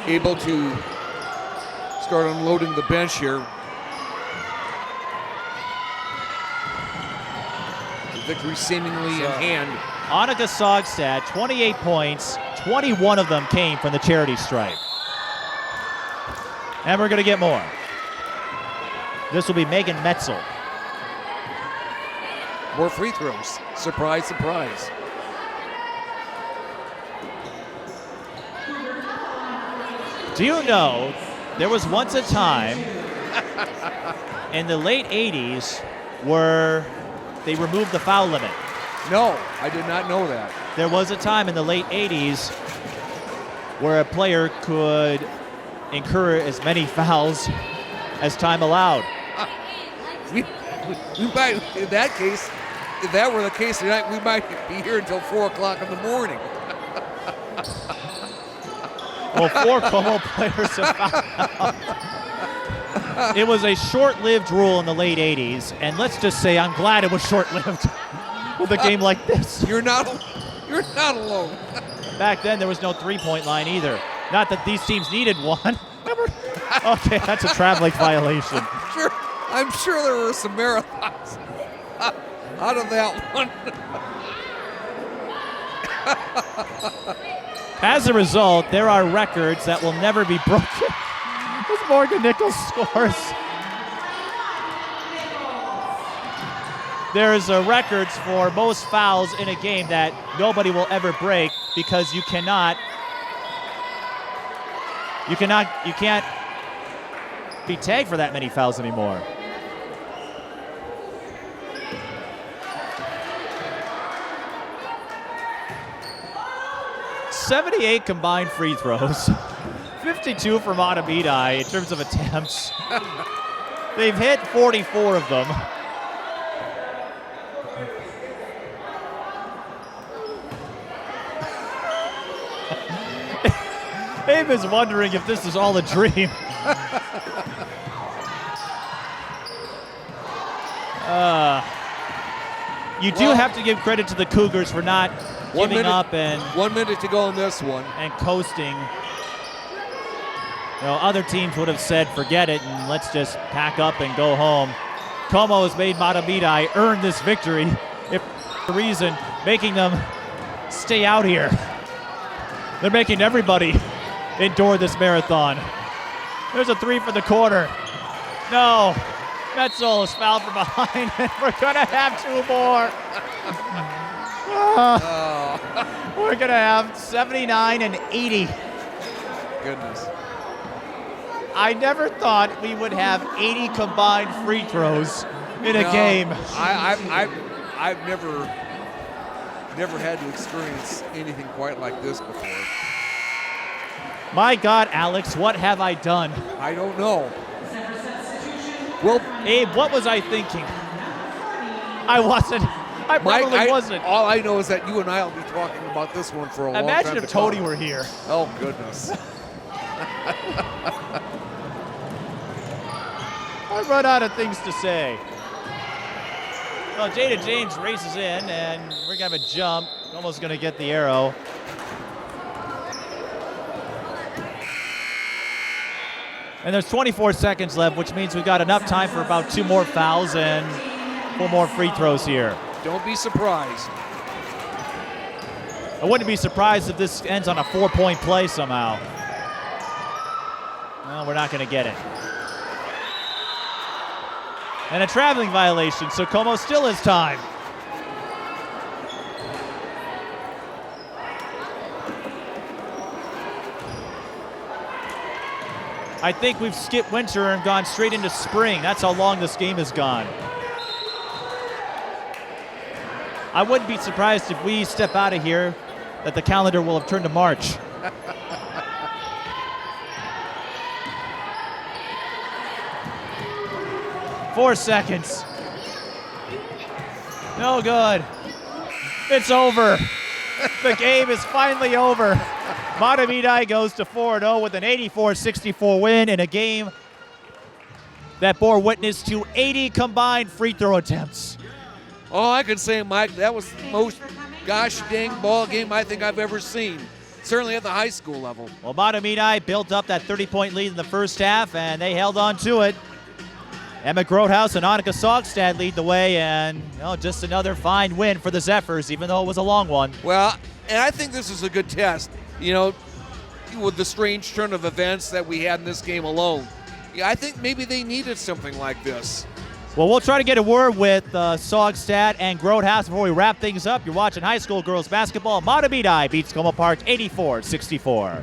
able to start unloading the bench here. The victory seemingly in hand. Annika Sougstad, 28 points, 21 of them came from the charity stripe. And we're going to get more. This will be Megan Metzel. More free throws. Surprise, surprise. Do you know there was once a time in the late 80s where they removed the foul limit? No, I did not know that. There was a time in the late 80s where a player could incur as many fouls as time allowed. We might, in that case, if that were the case tonight, we might be here until 4 o'clock in the morning. Well, 4 Komal players have fouled out. It was a short-lived rule in the late 80s, and let's just say I'm glad it was short-lived with a game like this. You're not alone. Back then, there was no three-point line either. Not that these teams needed one. Okay, that's a traveling violation. I'm sure there were some marathons out of that one. As a result, there are records that will never be broken as Morgan Nichols scores. There's records for most fouls in a game that nobody will ever break because you can't be tagged for that many fouls anymore. .78 combined free throws, 52 for Mahtomedi in terms of attempts. They've hit 44 of them. Abe is wondering if this is all a dream. You do have to give credit to the Cougars for not giving up and 1 minute to go in this one and coasting. You know, other teams would have said, forget it, and let's just pack up and go home. Como has made Mahtomedi earn this victory, if the reason making them stay out here. They're making everybody endure this marathon. There's a three for the quarter. No, Metzel is fouled from behind, and we're gonna have 2 more. We're gonna have 79 and 80. Goodness. I never thought we would have 80 combined free throws in a game. I've never had to experience anything quite like this before. My God, Alex, what have I done? I don't know. Well, Abe, what was I thinking? I wasn't. I probably wasn't. All I know is that you and I will be talking about this one for a long time. Imagine if Tony were here. Oh, goodness. I run out of things to say. Well, Jada James races in, and we're going to have a jump. Almost going to get the arrow. And there's 24 seconds left, which means we've got enough time for about 2 more fouls and 4 more free throws here. Don't be surprised. I wouldn't be surprised if this ends on a 4-point play somehow. Well, we're not going to get it. And a traveling violation, so Como still has time. I think we've skipped winter and gone straight into spring. That's how long this game has gone. I wouldn't be surprised if we step out of here that the calendar will have turned to March. Four seconds. No good. It's over. The game is finally over. Mahtomedi goes to 4-0 with an 84-64 win in a game that bore witness to 80 combined free throw attempts. All I can say, Mike, that was the most gosh dang ball game I think I've ever seen, certainly at the high school level. Well, Mahtomedi built up that 30-point lead in the first half, and they held on to it. Emma Grothaus and Annika Sougstad lead the way, and just another fine win for the Zephyrs, even though it was a long one. Well, and I think this is a good test, with the strange turn of events that we had in this game alone. Yeah, I think maybe they needed something like this. Well, we'll try to get a word with Sougstad and Grothaus before we wrap things up. You're watching high school girls basketball. Mahtomedi beats Comal Park 84-64.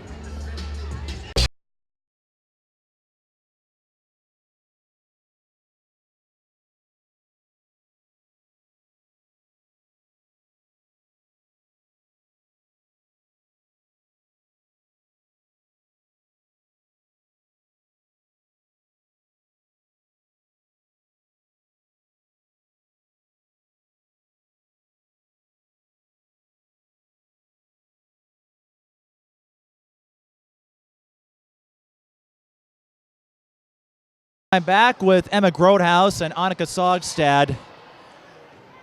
I'm back with Emma Grothaus and Annika Sougstad.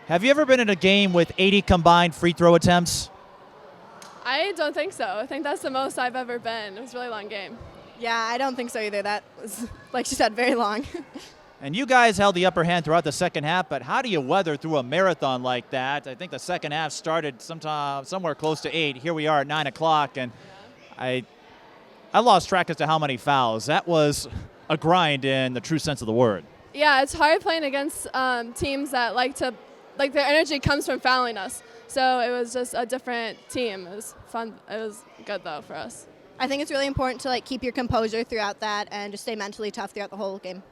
Have you ever been in a game with 80 combined free throw attempts? I don't think so. I think that's the most I've ever been. It was a really long game. Yeah, I don't think so either. That was, like she said, very long. And you guys held the upper hand throughout the second half, but how do you weather through a marathon like that? I think the second half started somewhere close to 8. Here we are at 9 o'clock, and I lost track as to how many fouls. That was a grind in the true sense of the word. Yeah, it's hard playing against teams that their energy comes from fouling us. So it was just a different team. It was fun. It was good though for us. I think it's really important to keep your composure throughout that and just stay mentally tough throughout the whole game.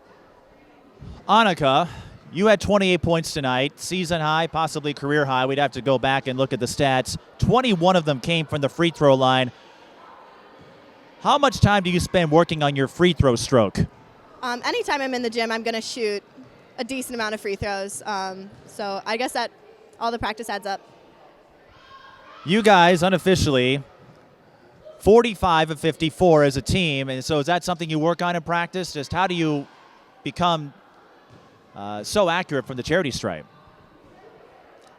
Annika, you had 28 points tonight, season high, possibly career high. We'd have to go back and look at the stats. 21 of them came from the free throw line. How much time do you spend working on your free throw stroke? Anytime I'm in the gym, I'm going to shoot a decent amount of free throws. So I guess that all the practice adds up. You guys, unofficially, 45 of 54 as a team. And so is that something you work on in practice? Just how do you become so accurate from the charity stripe?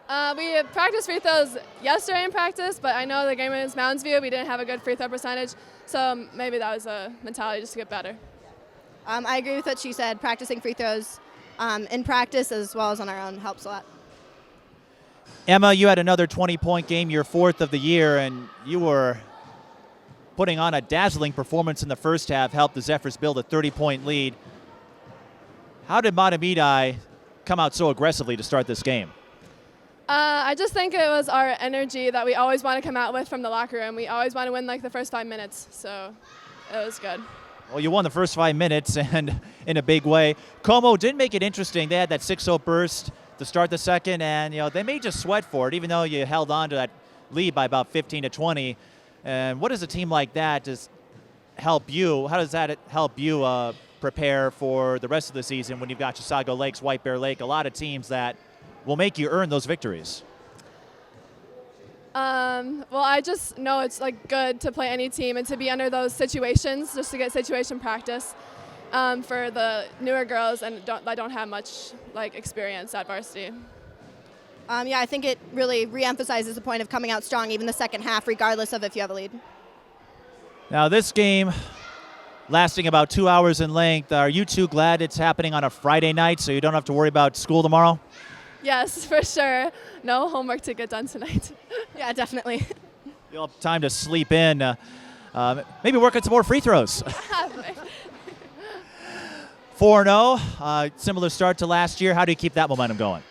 We practiced free throws yesterday in practice, but I know the game against Mounds View, we didn't have a good free throw percentage. So maybe that was a mentality just to get better. I agree with what she said. Practicing free throws in practice as well as on our own helps a lot. Emma, you had another 20-point game, your 4th of the year, and you were putting on a dazzling performance in the first half, helped the Zephyrs build a 30-point lead. How did Mahtomedi come out so aggressively to start this game? I just think it was our energy that we always want to come out with from the locker room. We always want to win the first 5 minutes, so it was good. Well, you won the first 5 minutes and in a big way. Como did make it interesting. They had that 6-0 burst to start the second, and they may just sweat for it, even though you held on to that lead by about 15 to 20. And what does a team like that just help you? How does that help you prepare for the rest of the season when you've got Chisago Lakes, White Bear Lake, a lot of teams that will make you earn those victories? Well, I just know it's good to play any team and to be under those situations, just to get situation practice for the newer girls and that don't have much experience at varsity. Yeah, I think it really reemphasizes the point of coming out strong even the second half, regardless of if you have a lead. Now this game lasting about 2 hours in length. Are you two glad it's happening on a Friday night so you don't have to worry about school tomorrow? Yes, for sure. No homework to get done tonight. Yeah, definitely. You'll have time to sleep in. Maybe work on some more free throws. 4-0, similar start to last year. How do you keep that momentum going?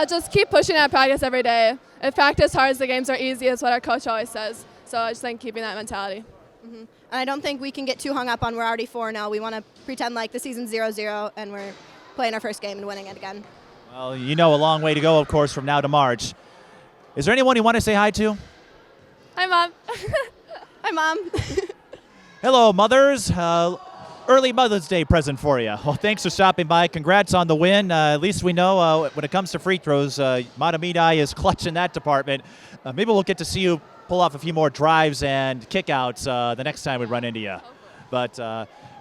Just keep pushing at practice every day. If practice hard, the games are easy, is what our coach always says. So I just think keeping that mentality. Mm-hmm. And I don't think we can get too hung up on we're already 4-0. We want to pretend like the season's 0-0 and we're playing our first game and winning it again. Well, a long way to go, of course, from now to March. Is there anyone you want to say hi to? Hi, Mom. Hi, Mom. Hello, mothers. Early Mother's Day present for you. Well, thanks for stopping by. Congrats on the win. At least we know when it comes to free throws, Mahtomedi is clutch in that department. Maybe we'll get to see you pull off a few more drives and kickouts the next time we run into you. But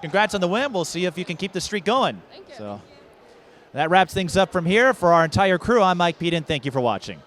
congrats on the win. We'll see if you can keep the streak going. Thank you. So that wraps things up from here. For our entire crew, I'm Mike Peden. Thank you for watching.